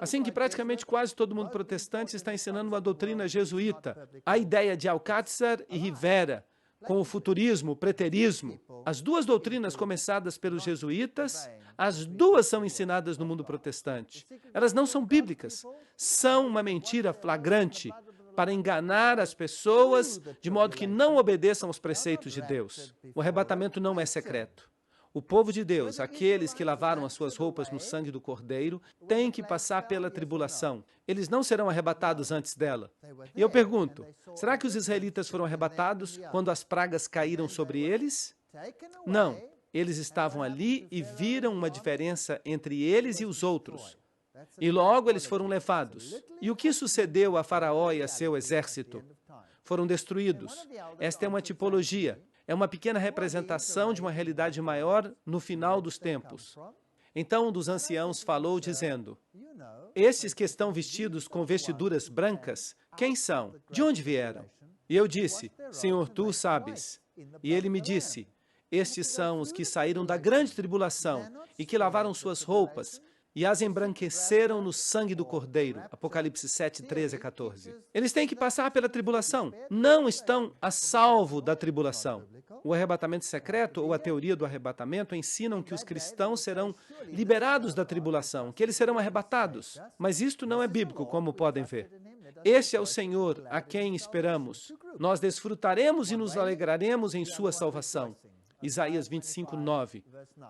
Assim que praticamente quase todo mundo protestante está ensinando uma doutrina jesuíta, a ideia de Alcácer e Rivera, com o futurismo, o preterismo. As duas doutrinas começadas pelos jesuítas, as duas são ensinadas no mundo protestante. Elas não são bíblicas, são uma mentira flagrante para enganar as pessoas de modo que não obedeçam aos preceitos de Deus. O arrebatamento não é secreto. O povo de Deus, aqueles que lavaram as suas roupas no sangue do Cordeiro, têm que passar pela tribulação. Eles não serão arrebatados antes dela. E eu pergunto, será que os israelitas foram arrebatados quando as pragas caíram sobre eles? Não. Eles estavam ali e viram uma diferença entre eles e os outros. E logo eles foram levados. E o que sucedeu a Faraó e a seu exército? Foram destruídos. Esta é uma tipologia. É uma pequena representação de uma realidade maior no final dos tempos. Então um dos anciãos falou, dizendo: estes que estão vestidos com vestiduras brancas, quem são? De onde vieram? E eu disse: Senhor, tu sabes. E ele me disse: estes são os que saíram da grande tribulação e que lavaram suas roupas e as embranqueceram no sangue do Cordeiro. Apocalipse 7, 13 a 14. Eles têm que passar pela tribulação. Não estão a salvo da tribulação. O arrebatamento secreto ou a teoria do arrebatamento ensinam que os cristãos serão liberados da tribulação, que eles serão arrebatados. Mas isto não é bíblico, como podem ver. Este é o Senhor a quem esperamos. Nós desfrutaremos e nos alegraremos em sua salvação. Isaías 25, 9.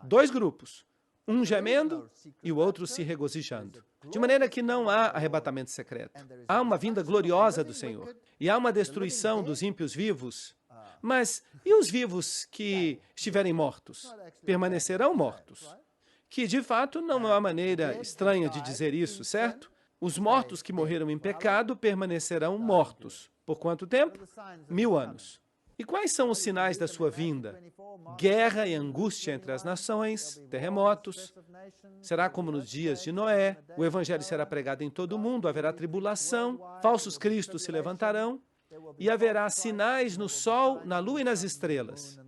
Dois grupos. Um gemendo e o outro se regozijando. De maneira que não há arrebatamento secreto. Há uma vinda gloriosa do Senhor. E há uma destruição dos ímpios vivos. Mas e os vivos que estiverem mortos? Permanecerão mortos. Que, de fato, não é uma maneira estranha de dizer isso, certo? Os mortos que morreram em pecado permanecerão mortos. Por quanto tempo? 1000 anos. E quais são os sinais da sua vinda? Guerra e angústia entre as nações, terremotos. Será como nos dias de Noé, o evangelho será pregado em todo o mundo, haverá tribulação, falsos cristos se levantarão, e haverá sinais no sol, na lua e nas estrelas.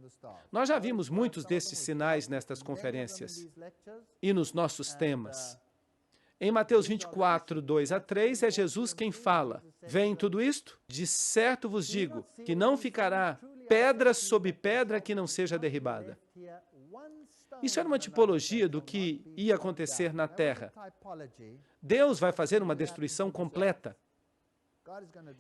Nós já vimos muitos desses sinais nestas conferências e nos nossos temas. Em Mateus 24, 2 a 3, é Jesus quem fala. Vem tudo isto? De certo vos digo, que não ficará pedra sobre pedra que não seja derribada. Isso era uma tipologia do que ia acontecer na terra. Deus vai fazer uma destruição completa.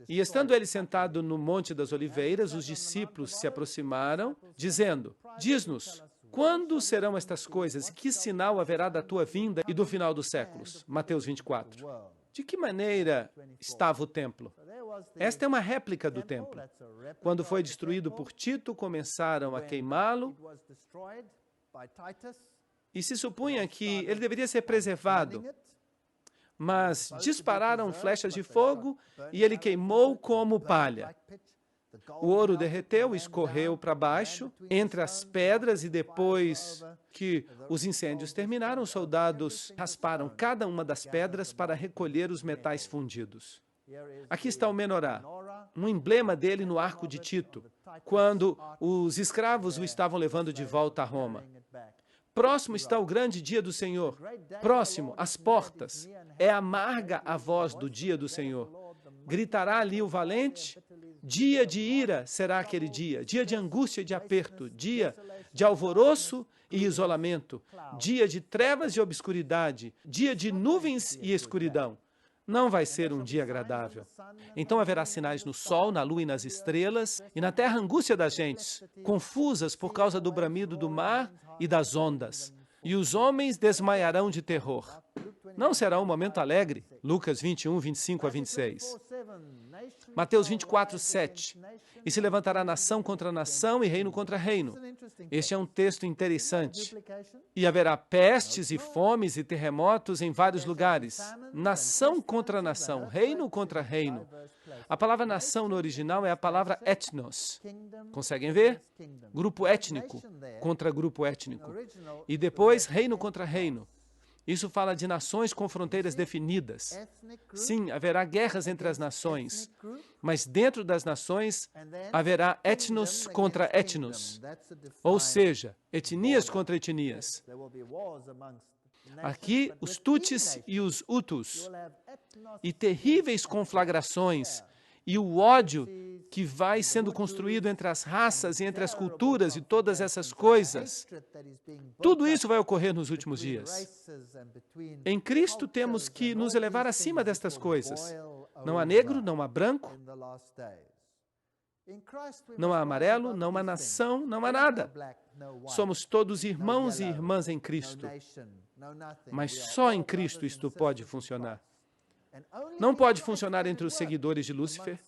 E estando ele sentado no Monte das Oliveiras, os discípulos se aproximaram, dizendo: diz-nos, quando serão estas coisas e que sinal haverá da tua vinda e do final dos séculos? Mateus 24. De que maneira estava o templo? Esta é uma réplica do templo. Quando foi destruído por Tito, começaram a queimá-lo e se supunha que ele deveria ser preservado. Mas dispararam flechas de fogo e ele queimou como palha. O ouro derreteu, escorreu para baixo, entre as pedras, e depois que os incêndios terminaram, os soldados rasparam cada uma das pedras para recolher os metais fundidos. Aqui está o menorá, um emblema dele no arco de Tito, quando os escravos o estavam levando de volta a Roma. Próximo está o grande dia do Senhor. Próximo, às portas. É amarga a voz do dia do Senhor. Gritará ali o valente. Dia de ira será aquele dia. Dia de angústia e de aperto. Dia de alvoroço e isolamento. Dia de trevas e obscuridade. Dia de nuvens e escuridão. Não vai ser um dia agradável. Então haverá sinais no sol, na lua e nas estrelas, e na terra angústia das gentes, confusas por causa do bramido do mar e das ondas. E os homens desmaiarão de terror. Não será um momento alegre. Lucas 21, 25 a 26. Mateus 24, 7. E se levantará nação contra nação e reino contra reino. Este é um texto interessante. E haverá pestes e fomes e terremotos em vários lugares. Nação contra nação, reino contra reino. A palavra nação no original é a palavra etnos. Conseguem ver? Grupo étnico contra grupo étnico. E depois, reino contra reino. Isso fala de nações com fronteiras definidas. Sim, haverá guerras entre as nações, mas dentro das nações haverá etnos contra etnos, ou seja, etnias contra etnias. Aqui, os Tutsis e os Hutus, e terríveis conflagrações, e o ódio que vai sendo construído entre as raças e entre as culturas e todas essas coisas. Tudo isso vai ocorrer nos últimos dias. Em Cristo temos que nos elevar acima destas coisas. Não há negro, não há branco, não há amarelo, não há nação, não há nada. Somos todos irmãos e irmãs em Cristo. Mas só em Cristo isto pode funcionar. Não pode funcionar entre os seguidores de Lúcifer.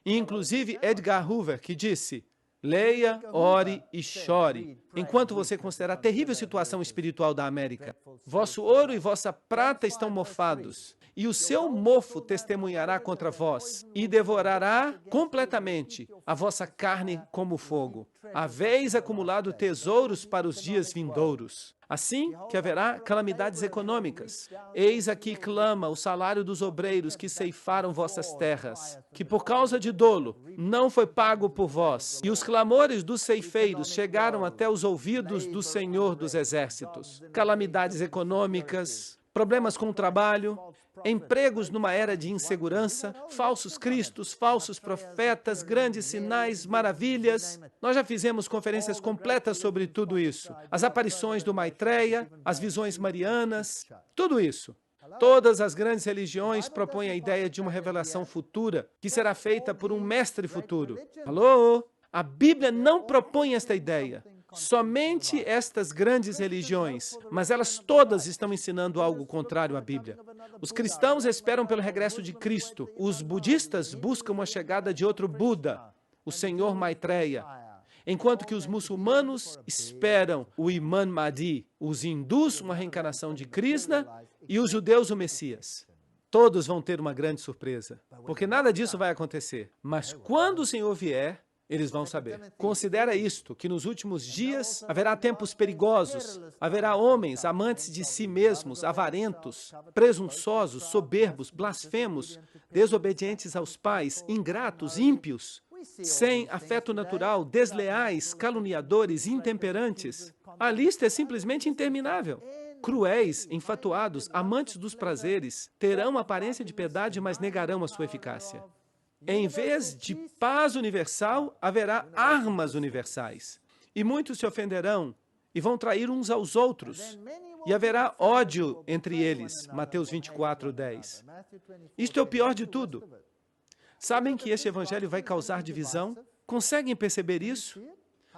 E, inclusive, Edgar Hoover, que disse, leia, ore e chore, enquanto você considerar a terrível situação espiritual da América. Vosso ouro e vossa prata estão mofados, e o seu mofo testemunhará contra vós, e devorará completamente a vossa carne como fogo. Haveis acumulado tesouros para os dias vindouros. Assim que haverá calamidades econômicas. Eis aqui clama o salário dos obreiros que ceifaram vossas terras, que por causa de dolo não foi pago por vós. E os clamores dos ceifeiros chegaram até os ouvidos do Senhor dos Exércitos. Calamidades econômicas, problemas com o trabalho, empregos numa era de insegurança, falsos cristos, falsos profetas, grandes sinais, maravilhas. Nós já fizemos conferências completas sobre tudo isso. As aparições do Maitreya, as visões marianas, tudo isso. Todas as grandes religiões propõem a ideia de uma revelação futura que será feita por um mestre futuro. Alô? A Bíblia não propõe esta ideia. Somente estas grandes religiões, mas elas todas estão ensinando algo contrário à Bíblia. Os cristãos esperam pelo regresso de Cristo. Os budistas buscam a chegada de outro Buda, o Senhor Maitreya. Enquanto que os muçulmanos esperam o Imam Mahdi, os hindus uma reencarnação de Krishna e os judeus o Messias. Todos vão ter uma grande surpresa, porque nada disso vai acontecer. Mas quando o Senhor vier, eles vão saber. Considera isto, que nos últimos dias haverá tempos perigosos, haverá homens amantes de si mesmos, avarentos, presunçosos, soberbos, blasfemos, desobedientes aos pais, ingratos, ímpios, sem afeto natural, desleais, caluniadores, intemperantes. A lista é simplesmente interminável. Cruéis, enfatuados, amantes dos prazeres, terão aparência de piedade, mas negarão a sua eficácia. Em vez de paz universal, haverá armas universais. E muitos se ofenderão e vão trair uns aos outros. E haverá ódio entre eles. Mateus 24, 10. Isto é o pior de tudo. Sabem que este evangelho vai causar divisão? Conseguem perceber isso?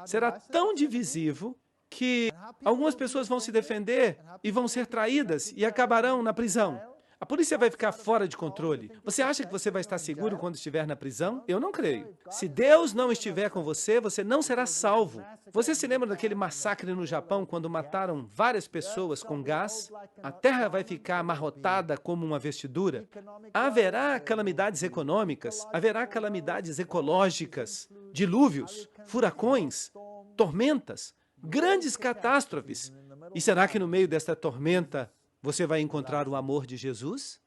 Será tão divisivo que algumas pessoas vão se defender e vão ser traídas e acabarão na prisão. A polícia vai ficar fora de controle. Você acha que você vai estar seguro quando estiver na prisão? Eu não creio. Se Deus não estiver com você, você não será salvo. Você se lembra daquele massacre no Japão, quando mataram várias pessoas com gás? A terra vai ficar amarrotada como uma vestidura. Haverá calamidades econômicas, haverá calamidades ecológicas, dilúvios, furacões, tormentas, grandes catástrofes. E será que no meio desta tormenta você vai encontrar o amor de Jesus?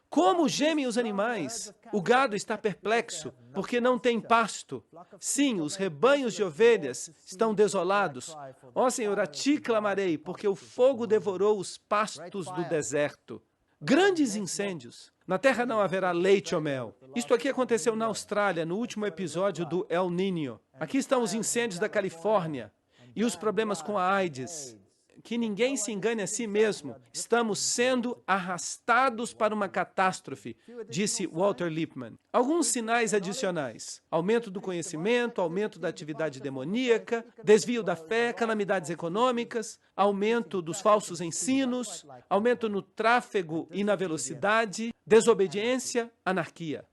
Como gemem os animais? O gado está perplexo, porque não tem pasto. Sim, os rebanhos de ovelhas estão desolados. Ó Senhor, a ti clamarei, porque o fogo devorou os pastos do deserto. Grandes incêndios. Na terra não haverá leite ou mel. Isto aqui aconteceu na Austrália, no último episódio do El Niño. Aqui estão os incêndios da Califórnia e os problemas com a AIDS. Que ninguém se engane a si mesmo. Estamos sendo arrastados para uma catástrofe, disse Walter Lippmann. Alguns sinais adicionais: aumento do conhecimento, aumento da atividade demoníaca, desvio da fé, calamidades econômicas, aumento dos falsos ensinos, aumento no tráfego e na velocidade, desobediência, anarquia.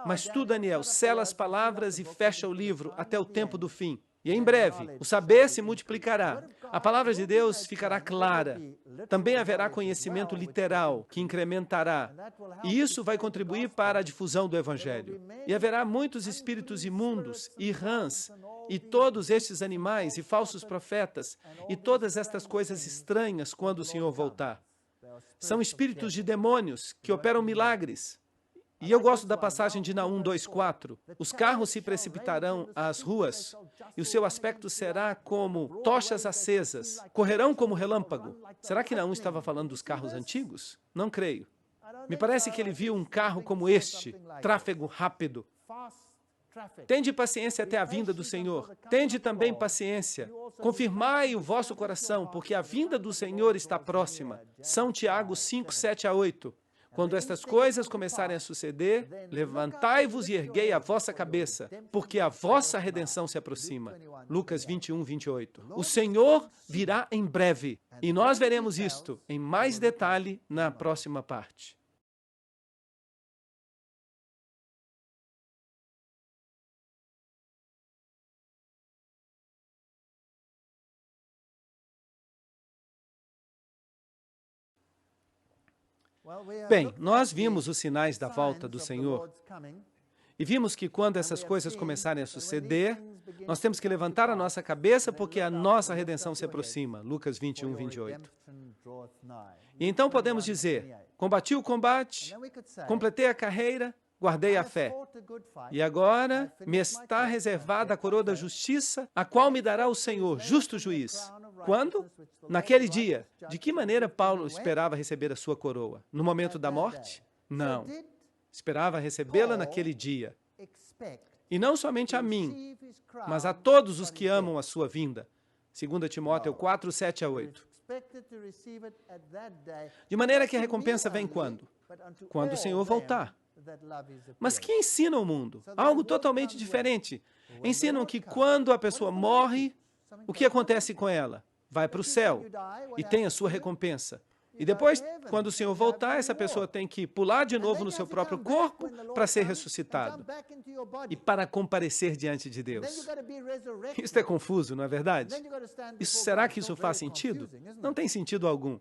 Mas tu, Daniel, sela as palavras e fecha o livro até o tempo do fim. E em breve, o saber se multiplicará. A palavra de Deus ficará clara. Também haverá conhecimento literal, que incrementará. E isso vai contribuir para a difusão do Evangelho. E haverá muitos espíritos imundos e rãs, e todos estes animais e falsos profetas, e todas estas coisas estranhas quando o Senhor voltar. São espíritos de demônios que operam milagres. E eu gosto da passagem de Naum 2:4. Os carros se precipitarão às ruas, e o seu aspecto será como tochas acesas. Correrão como relâmpago. Será que Naum estava falando dos carros antigos? Não creio. Me parece que ele viu um carro como este, tráfego rápido. Tende paciência até a vinda do Senhor. Tende também paciência. Confirmai o vosso coração, porque a vinda do Senhor está próxima. São Tiago 5:7-8. Quando estas coisas começarem a suceder, levantai-vos e erguei a vossa cabeça, porque a vossa redenção se aproxima. Lucas 21:28. O Senhor virá em breve, e nós veremos isto em mais detalhe na próxima parte. Bem, nós vimos os sinais da volta do Senhor e vimos que quando essas coisas começarem a suceder, nós temos que levantar a nossa cabeça porque a nossa redenção se aproxima. Lucas 21:28. E então podemos dizer, combati o combate, completei a carreira, guardei a fé. E agora me está reservada a coroa da justiça, a qual me dará o Senhor, justo juiz. Quando? Naquele dia. De que maneira Paulo esperava receber a sua coroa? No momento da morte? Não. Esperava recebê-la naquele dia. E não somente a mim, mas a todos os que amam a sua vinda. 2 Timóteo 4:7-8. De maneira que a recompensa vem quando? Quando o Senhor voltar. Mas que ensina o mundo? Algo totalmente diferente. Ensinam que quando a pessoa morre, o que acontece com ela? Vai para o céu e tem a sua recompensa. E depois, quando o Senhor voltar, essa pessoa tem que pular de novo no seu próprio corpo para ser ressuscitado e para comparecer diante de Deus. Isso é confuso, não é verdade? Será que isso faz sentido? Não tem sentido algum.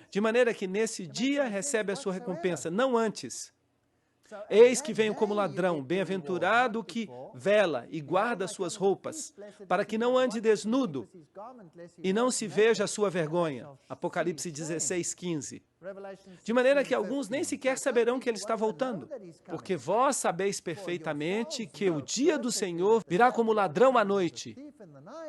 De maneira que nesse dia recebe a sua recompensa, não antes. Eis que venho como ladrão, bem-aventurado o que vela e guarda suas roupas, para que não ande desnudo e não se veja a sua vergonha. Apocalipse 16:15. De maneira que alguns nem sequer saberão que ele está voltando, porque vós sabeis perfeitamente que o dia do Senhor virá como ladrão à noite.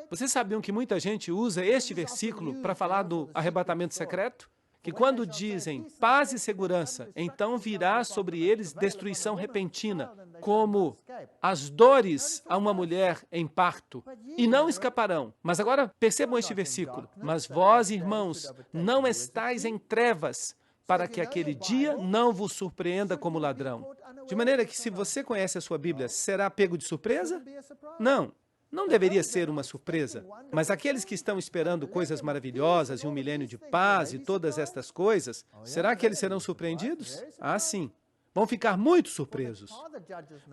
Vocês sabiam que muita gente usa este versículo para falar do arrebatamento secreto? Que quando dizem paz e segurança, então virá sobre eles destruição repentina, como as dores a uma mulher em parto, e não escaparão. Mas agora percebam este versículo. Mas vós, irmãos, não estáis em trevas, para que aquele dia não vos surpreenda como ladrão. De maneira que se você conhece a sua Bíblia, será pego de surpresa? Não. Não deveria ser uma surpresa, mas aqueles que estão esperando coisas maravilhosas e um milênio de paz e todas estas coisas, será que eles serão surpreendidos? Ah, sim. Vão ficar muito surpresos,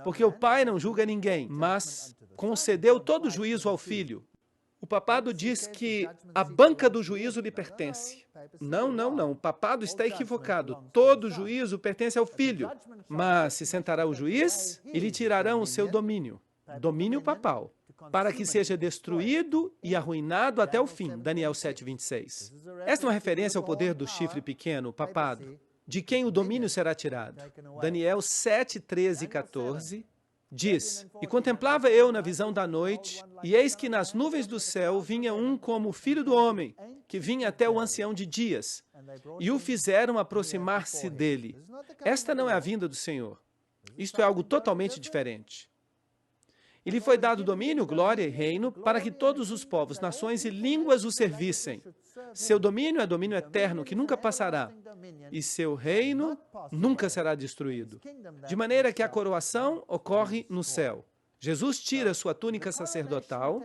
porque o Pai não julga ninguém, mas concedeu todo o juízo ao Filho. O papado diz que a banca do juízo lhe pertence. Não, não, não. O papado está equivocado. Todo o juízo pertence ao Filho, mas se sentará o juiz e lhe tirarão o seu domínio, domínio papal, para que seja destruído e arruinado até o fim. Daniel 7:26. Esta é uma referência ao poder do chifre pequeno, o papado. de quem o domínio será tirado. Daniel 7, 13 e 14 diz: E contemplava eu na visão da noite, e eis que nas nuvens do céu vinha um como o filho do homem, que vinha até o ancião de dias, e o fizeram aproximar-se dele. Esta não é a vinda do Senhor. Isto é algo totalmente diferente. E lhe foi dado domínio, glória e reino, para que todos os povos, nações e línguas o servissem. Seu domínio é domínio eterno, que nunca passará, e seu reino nunca será destruído. De maneira que a coroação ocorre no céu. Jesus tira sua túnica sacerdotal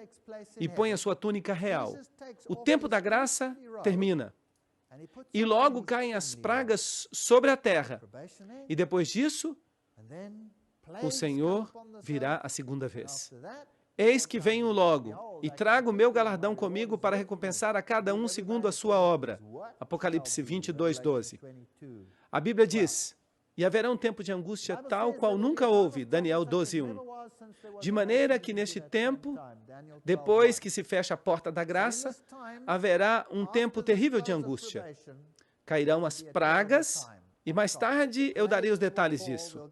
e põe a sua túnica real. O tempo da graça termina. E logo caem as pragas sobre a terra. E depois disso, o Senhor virá a segunda vez. Eis que venho logo, e trago o meu galardão comigo para recompensar a cada um segundo a sua obra. Apocalipse 22, 12. A Bíblia diz: E haverá um tempo de angústia tal qual nunca houve. Daniel 12, 1. De maneira que neste tempo, depois que se fecha a porta da graça, haverá um tempo terrível de angústia. Cairão as pragas, e mais tarde eu darei os detalhes disso.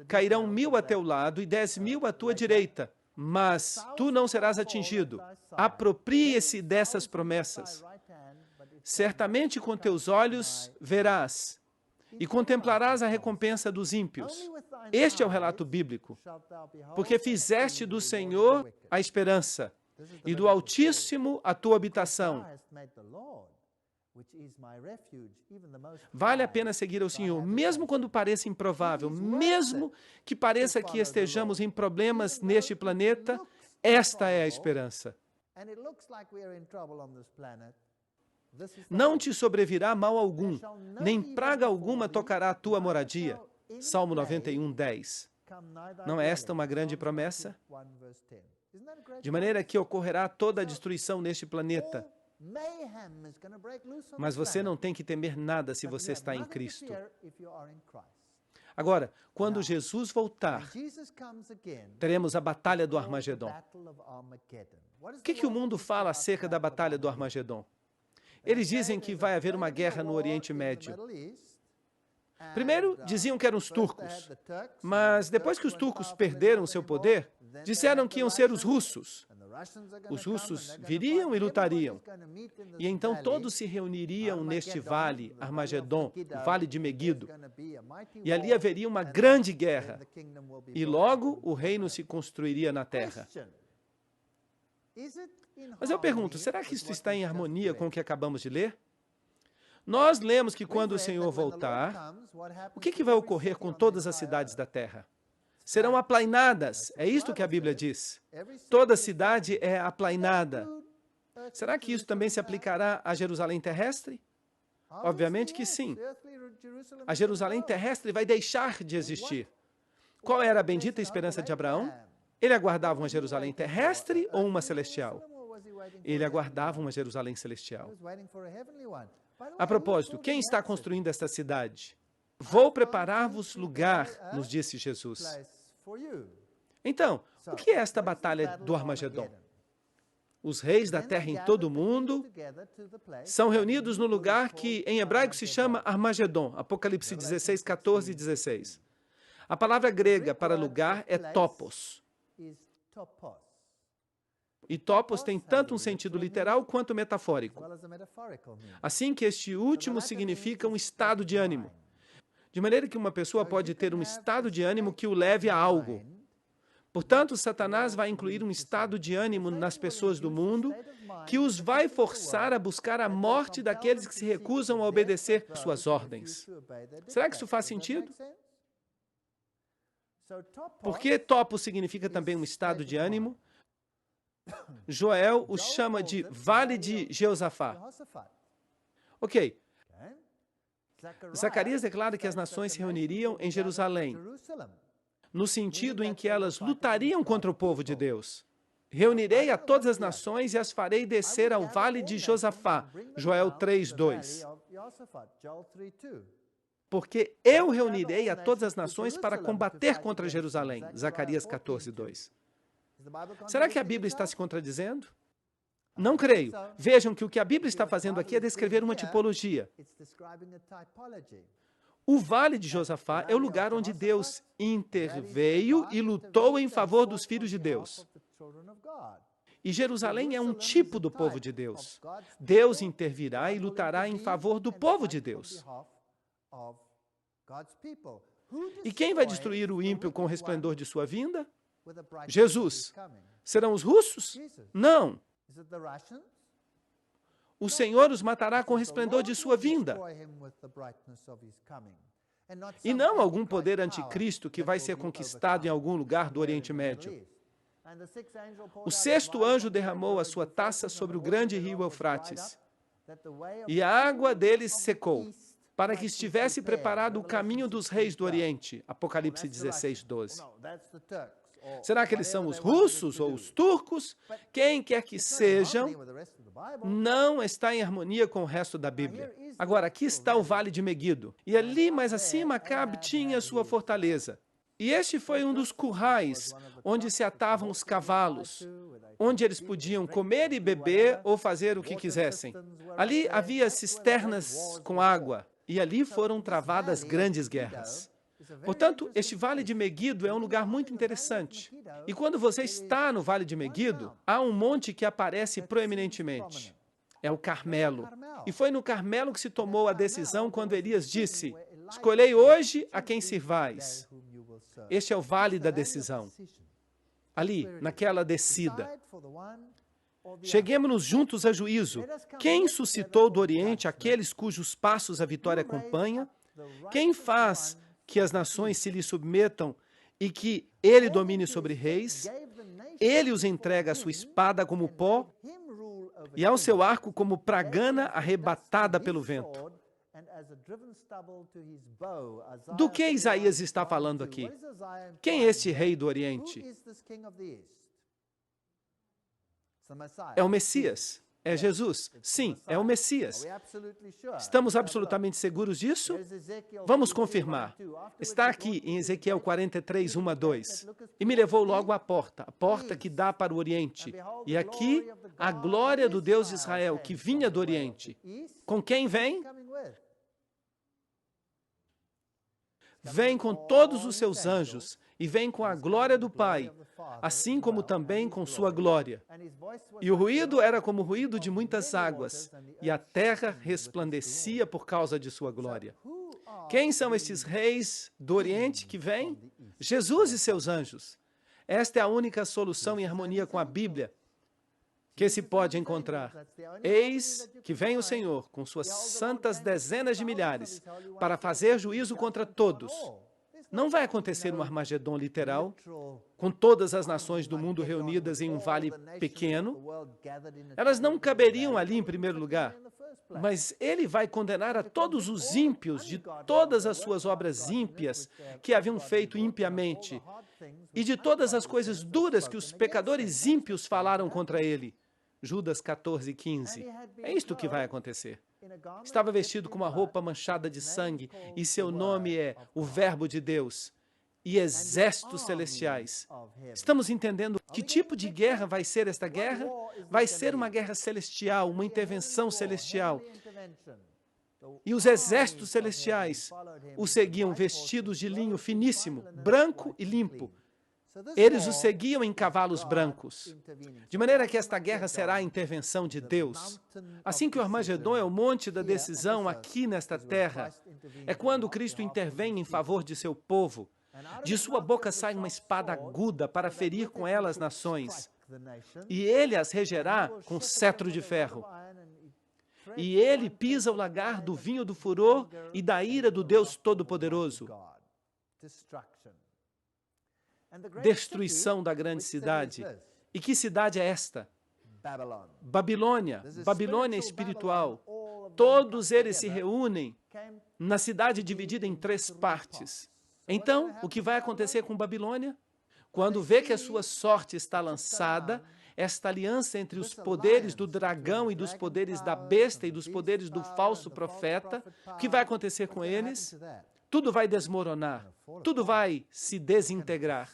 Cairão 1000 a teu lado e 10.000 à tua direita, mas tu não serás atingido. Aproprie-se dessas promessas. Certamente com teus olhos verás e contemplarás a recompensa dos ímpios. Este é o relato bíblico. Porque fizeste do Senhor a esperança e do Altíssimo a tua habitação. Vale a pena seguir ao Senhor, mesmo quando pareça improvável, mesmo que pareça que estejamos em problemas neste planeta, esta é a esperança. Não te sobrevirá mal algum, nem praga alguma tocará a tua moradia. Salmo 91, 10. Não é esta uma grande promessa? De maneira que ocorrerá toda a destruição neste planeta. Mas você não tem que temer nada se você está em Cristo. Agora, quando Jesus voltar, teremos a batalha do Armagedon. O que o mundo fala acerca da batalha do Armagedon? Eles dizem que vai haver uma guerra no Oriente Médio. Primeiro, diziam que eram os turcos, mas depois que os turcos perderam seu poder, disseram que iam ser os russos. Os russos viriam e lutariam. E então todos se reuniriam neste vale, Armagedon, o vale de Meguido. E ali haveria uma grande guerra. E logo o reino se construiria na terra. Mas eu pergunto, será que isso está em harmonia com o que acabamos de ler? Nós lemos que quando o Senhor voltar, o que vai ocorrer com todas as cidades da terra? Serão aplainadas, é isto que a Bíblia diz. Toda cidade é aplainada. Será que isso também se aplicará a Jerusalém terrestre? Obviamente que sim. A Jerusalém terrestre vai deixar de existir. Qual era a bendita esperança de Abraão? Ele aguardava uma Jerusalém terrestre ou uma celestial? Ele aguardava uma Jerusalém celestial. A propósito, quem está construindo esta cidade? Vou preparar-vos lugar, nos disse Jesus. Então, o que é esta batalha do Armagedon? Os reis da terra em todo o mundo são reunidos no lugar que em hebraico se chama Armagedon, Apocalipse 16, 14 e 16. A palavra grega para lugar é topos. E topos tem tanto um sentido literal quanto metafórico. Assim que este último significa um estado de ânimo. De maneira que uma pessoa pode ter um estado de ânimo que o leve a algo. Portanto, Satanás vai incluir um estado de ânimo nas pessoas do mundo que os vai forçar a buscar a morte daqueles que se recusam a obedecer suas ordens. Será que isso faz sentido? Porque topos significa também um estado de ânimo. Joel o chama de Vale de Jeosafá. Ok. Zacarias declara que as nações se reuniriam em Jerusalém, no sentido em que elas lutariam contra o povo de Deus. Reunirei a todas as nações e as farei descer ao Vale de Josafá. Joel 3, 2. Porque eu reunirei a todas as nações para combater contra Jerusalém. Zacarias 14, 2. Será que a Bíblia está se contradizendo? Não creio. Vejam que o que a Bíblia está fazendo aqui é descrever uma tipologia. O Vale de Josafá é o lugar onde Deus interveio e lutou em favor dos filhos de Deus. E Jerusalém é um tipo do povo de Deus. Deus intervirá e lutará em favor do povo de Deus. E quem vai destruir o ímpio com o resplendor de sua vinda? Jesus. Serão os russos? Não. O Senhor os matará com o resplendor de sua vinda. E não algum poder anticristo que vai ser conquistado em algum lugar do Oriente Médio. O sexto anjo derramou a sua taça sobre o grande rio Eufrates, e a água dele secou, para que estivesse preparado o caminho dos reis do Oriente. Apocalipse 16, 12. Será que eles são os russos ou os turcos? Quem quer que sejam, não está em harmonia com o resto da Bíblia. Agora, aqui está o Vale de Meguido. E ali mais acima, Acabe tinha sua fortaleza. E este foi um dos currais onde se atavam os cavalos, onde eles podiam comer e beber ou fazer o que quisessem. Ali havia cisternas com água, e ali foram travadas grandes guerras. Portanto, este Vale de Meguido é um lugar muito interessante. E quando você está no Vale de Meguido, há um monte que aparece proeminentemente. É o Carmelo. E foi no Carmelo que se tomou a decisão quando Elias disse: escolhei hoje a quem sirvais. Este é o Vale da decisão. Ali, naquela descida. Cheguemos-nos juntos a juízo. Quem suscitou do Oriente aqueles cujos passos a vitória acompanha? Quem faz que as nações se lhe submetam e que ele domine sobre reis? Ele os entrega a sua espada como pó e ao seu arco como pragana arrebatada pelo vento. Do que Isaías está falando aqui? Quem é este rei do Oriente? É o Messias. É Jesus. Sim, é o Messias. Estamos absolutamente seguros disso? Vamos confirmar. Está aqui em Ezequiel 43, 1 a 2. E me levou logo à porta, a porta que dá para o Oriente. E aqui, a glória do Deus de Israel, que vinha do Oriente. Com quem vem? Vem com todos os seus anjos e vem com a glória do Pai, assim como também com sua glória. E o ruído era como o ruído de muitas águas, e a terra resplandecia por causa de sua glória. Quem são estes reis do Oriente que vêm? Jesus e seus anjos. Esta é a única solução em harmonia com a Bíblia que se pode encontrar. Eis que vem o Senhor com suas santas dezenas de milhares para fazer juízo contra todos. Não vai acontecer um Armagedon literal, com todas as nações do mundo reunidas em um vale pequeno. Elas não caberiam ali em primeiro lugar. Mas ele vai condenar a todos os ímpios de todas as suas obras ímpias que haviam feito impiamente e de todas as coisas duras que os pecadores ímpios falaram contra ele. Judas 14, 15. É isto que vai acontecer. Estava vestido com uma roupa manchada de sangue, e seu nome é o Verbo de Deus e exércitos celestiais. Estamos entendendo que tipo de guerra vai ser esta guerra? Vai ser uma guerra celestial, uma intervenção celestial. E os exércitos celestiais o seguiam vestidos de linho finíssimo, branco e limpo. Eles o seguiam em cavalos brancos. De maneira que esta guerra será a intervenção de Deus. Assim que o Armagedon é o monte da decisão aqui nesta terra, é quando Cristo intervém em favor de seu povo. De sua boca sai uma espada aguda para ferir com ela as nações. E ele as regerá com cetro de ferro. E ele pisa o lagar do vinho do furor e da ira do Deus Todo-Poderoso. Destruição da grande cidade. E que cidade é esta? Babilônia. Babilônia espiritual. Todos eles se reúnem na cidade dividida em 3 partes. Então, o que vai acontecer com Babilônia? Quando vê que a sua sorte está lançada, esta aliança entre os poderes do dragão e dos poderes da besta e dos poderes do falso profeta, o que vai acontecer com eles? Tudo vai desmoronar, tudo vai se desintegrar.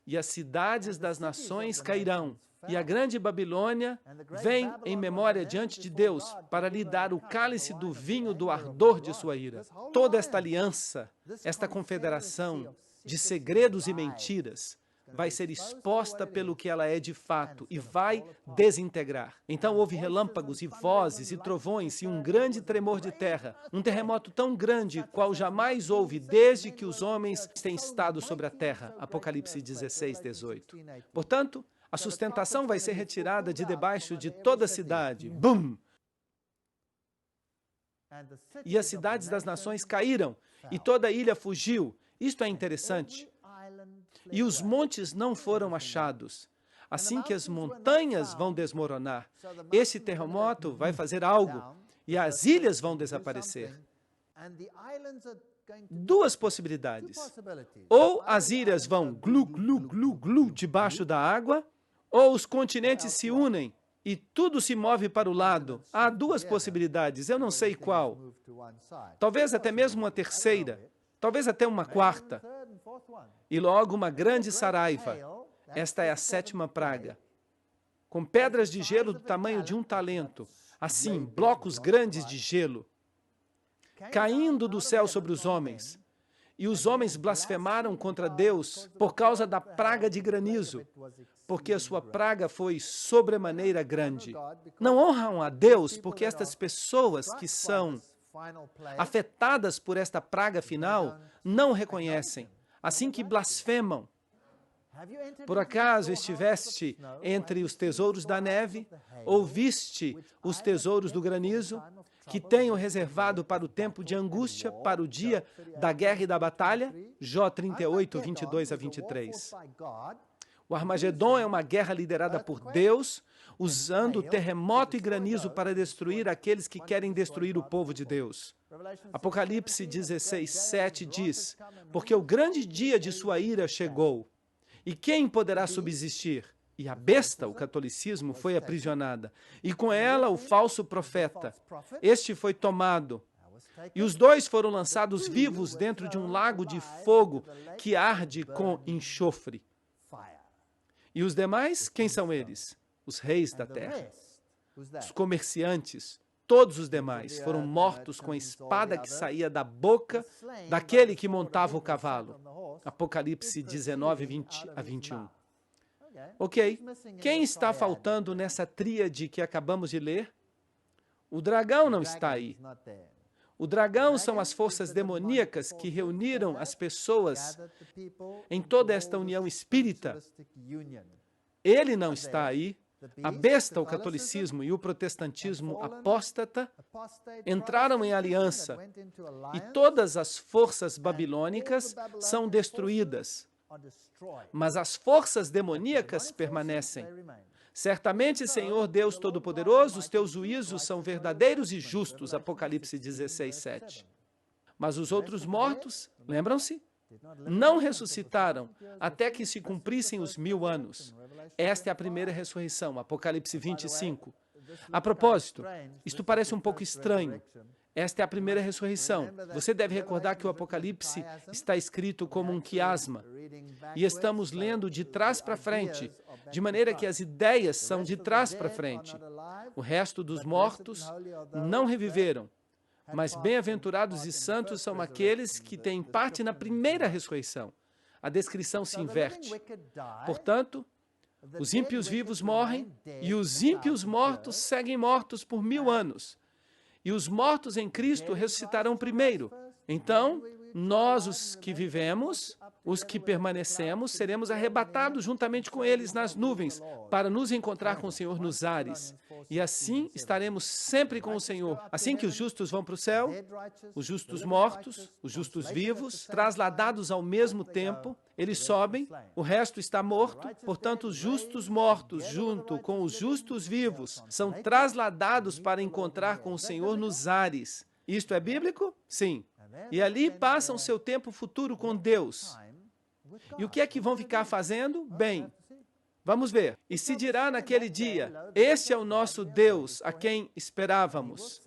E as cidades das nações cairão, E a grande Babilônia vem em memória diante de Deus para lhe dar o cálice do vinho do ardor de sua ira. Toda esta aliança, esta confederação de segredos e mentiras, vai ser exposta pelo que ela é de fato e vai desintegrar. Então houve relâmpagos e vozes e trovões e um grande tremor de terra, um terremoto tão grande qual jamais houve desde que os homens têm estado sobre a terra. Apocalipse 16, 18. Portanto, a sustentação vai ser retirada de debaixo de toda a cidade. Bum! E as cidades das nações caíram, e toda a ilha fugiu. Isto é interessante. E os montes não foram achados. Assim que as montanhas vão desmoronar, esse terremoto vai fazer algo, e as ilhas vão desaparecer. Duas possibilidades. Ou as ilhas vão glu, glu, glu, glu debaixo da água, ou os continentes se unem e tudo se move para o lado. Há duas possibilidades, eu não sei qual. Talvez até mesmo uma terceira, talvez até uma quarta. E logo uma grande saraiva. Esta é a 7ª praga. Com pedras de gelo do tamanho de um talento, assim, blocos grandes de gelo, caindo do céu sobre os homens. E os homens blasfemaram contra Deus por causa da praga de granizo, porque a sua praga foi sobremaneira grande. Não honram a Deus porque estas pessoas que são afetadas por esta praga final não reconhecem, assim que blasfemam. Por acaso estiveste entre os tesouros da neve, ou viste os tesouros do granizo, que tenho reservado para o tempo de angústia, para o dia da guerra e da batalha? Jó 38, 22 a 23. O Armagedon é uma guerra liderada por Deus, usando terremoto e granizo para destruir aqueles que querem destruir o povo de Deus. Apocalipse 16, 7 diz, porque o grande dia de sua ira chegou, e quem poderá subsistir? E a besta, o catolicismo, foi aprisionada, e com ela o falso profeta. Este foi tomado, e os dois foram lançados vivos dentro de um lago de fogo que arde com enxofre. E os demais, quem são eles? Os reis da terra, os comerciantes, todos os demais foram mortos com a espada que saía da boca daquele que montava o cavalo. Apocalipse 19, 20 a 21. Ok, quem está faltando nessa tríade que acabamos de ler? O dragão não está aí. O dragão são as forças demoníacas que reuniram as pessoas em toda esta união espírita. Ele não está aí. A besta, o catolicismo e o protestantismo apóstata entraram em aliança e todas as forças babilônicas são destruídas, mas as forças demoníacas permanecem. Certamente, Senhor Deus Todo-Poderoso, os teus juízos são verdadeiros e justos, Apocalipse 16, 7. Mas os outros mortos, lembram-se? Não ressuscitaram até que se cumprissem os 1000 anos. Esta é a primeira ressurreição, Apocalipse 25. A propósito, isto parece um pouco estranho. Esta é a primeira ressurreição. Você deve recordar que o Apocalipse está escrito como um quiasma. E estamos lendo de trás para frente, de maneira que as ideias são de trás para frente. O resto dos mortos não reviveram. Mas bem-aventurados e santos são aqueles que têm parte na primeira ressurreição. A descrição se inverte. Portanto, os ímpios vivos morrem e os ímpios mortos seguem mortos por 1000 anos. E os mortos em Cristo ressuscitarão primeiro. Então, nós, os que vivemos, os que permanecemos, seremos arrebatados juntamente com eles nas nuvens, para nos encontrar com o Senhor nos ares. E assim estaremos sempre com o Senhor. Assim que os justos vão para o céu, os justos mortos, os justos vivos, trasladados ao mesmo tempo, eles sobem, o resto está morto. Portanto, os justos mortos, junto com os justos vivos, são trasladados para encontrar com o Senhor nos ares. Isto é bíblico? Sim. E ali passam seu tempo futuro com Deus. E o que é que vão ficar fazendo? Bem, vamos ver. E se dirá naquele dia, este é o nosso Deus, a quem esperávamos.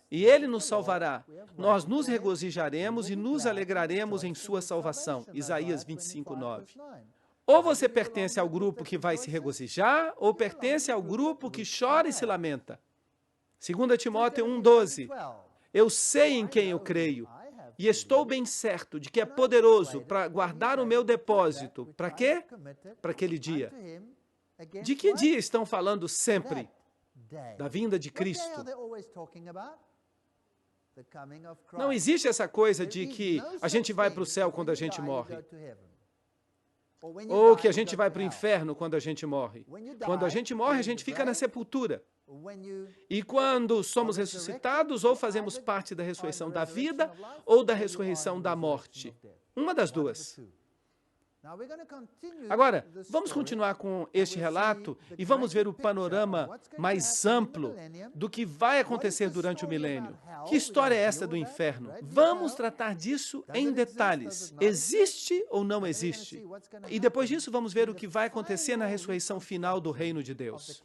E Ele nos salvará. Nós nos regozijaremos e nos alegraremos em sua salvação. Isaías 25, 9. Ou você pertence ao grupo que vai se regozijar, ou pertence ao grupo que chora e se lamenta. 2 Timóteo 1,12. Eu sei em quem eu creio, e estou bem certo de que é poderoso para guardar o meu depósito. Para quê? Para aquele dia. De que dia estão falando sempre? Da vinda de Cristo. Não existe essa coisa de que a gente vai para o céu quando a gente morre. Ou que a gente vai para o inferno quando a gente morre. Quando a gente morre, a gente fica na sepultura. E quando somos ressuscitados, ou fazemos parte da ressurreição da vida, ou da ressurreição da morte. Uma das duas. Agora, vamos continuar com este relato e vamos ver o panorama mais amplo do que vai acontecer durante o milênio. Que história é essa do inferno? Vamos tratar disso em detalhes. Existe ou não existe? E depois disso, vamos ver o que vai acontecer na ressurreição final do reino de Deus.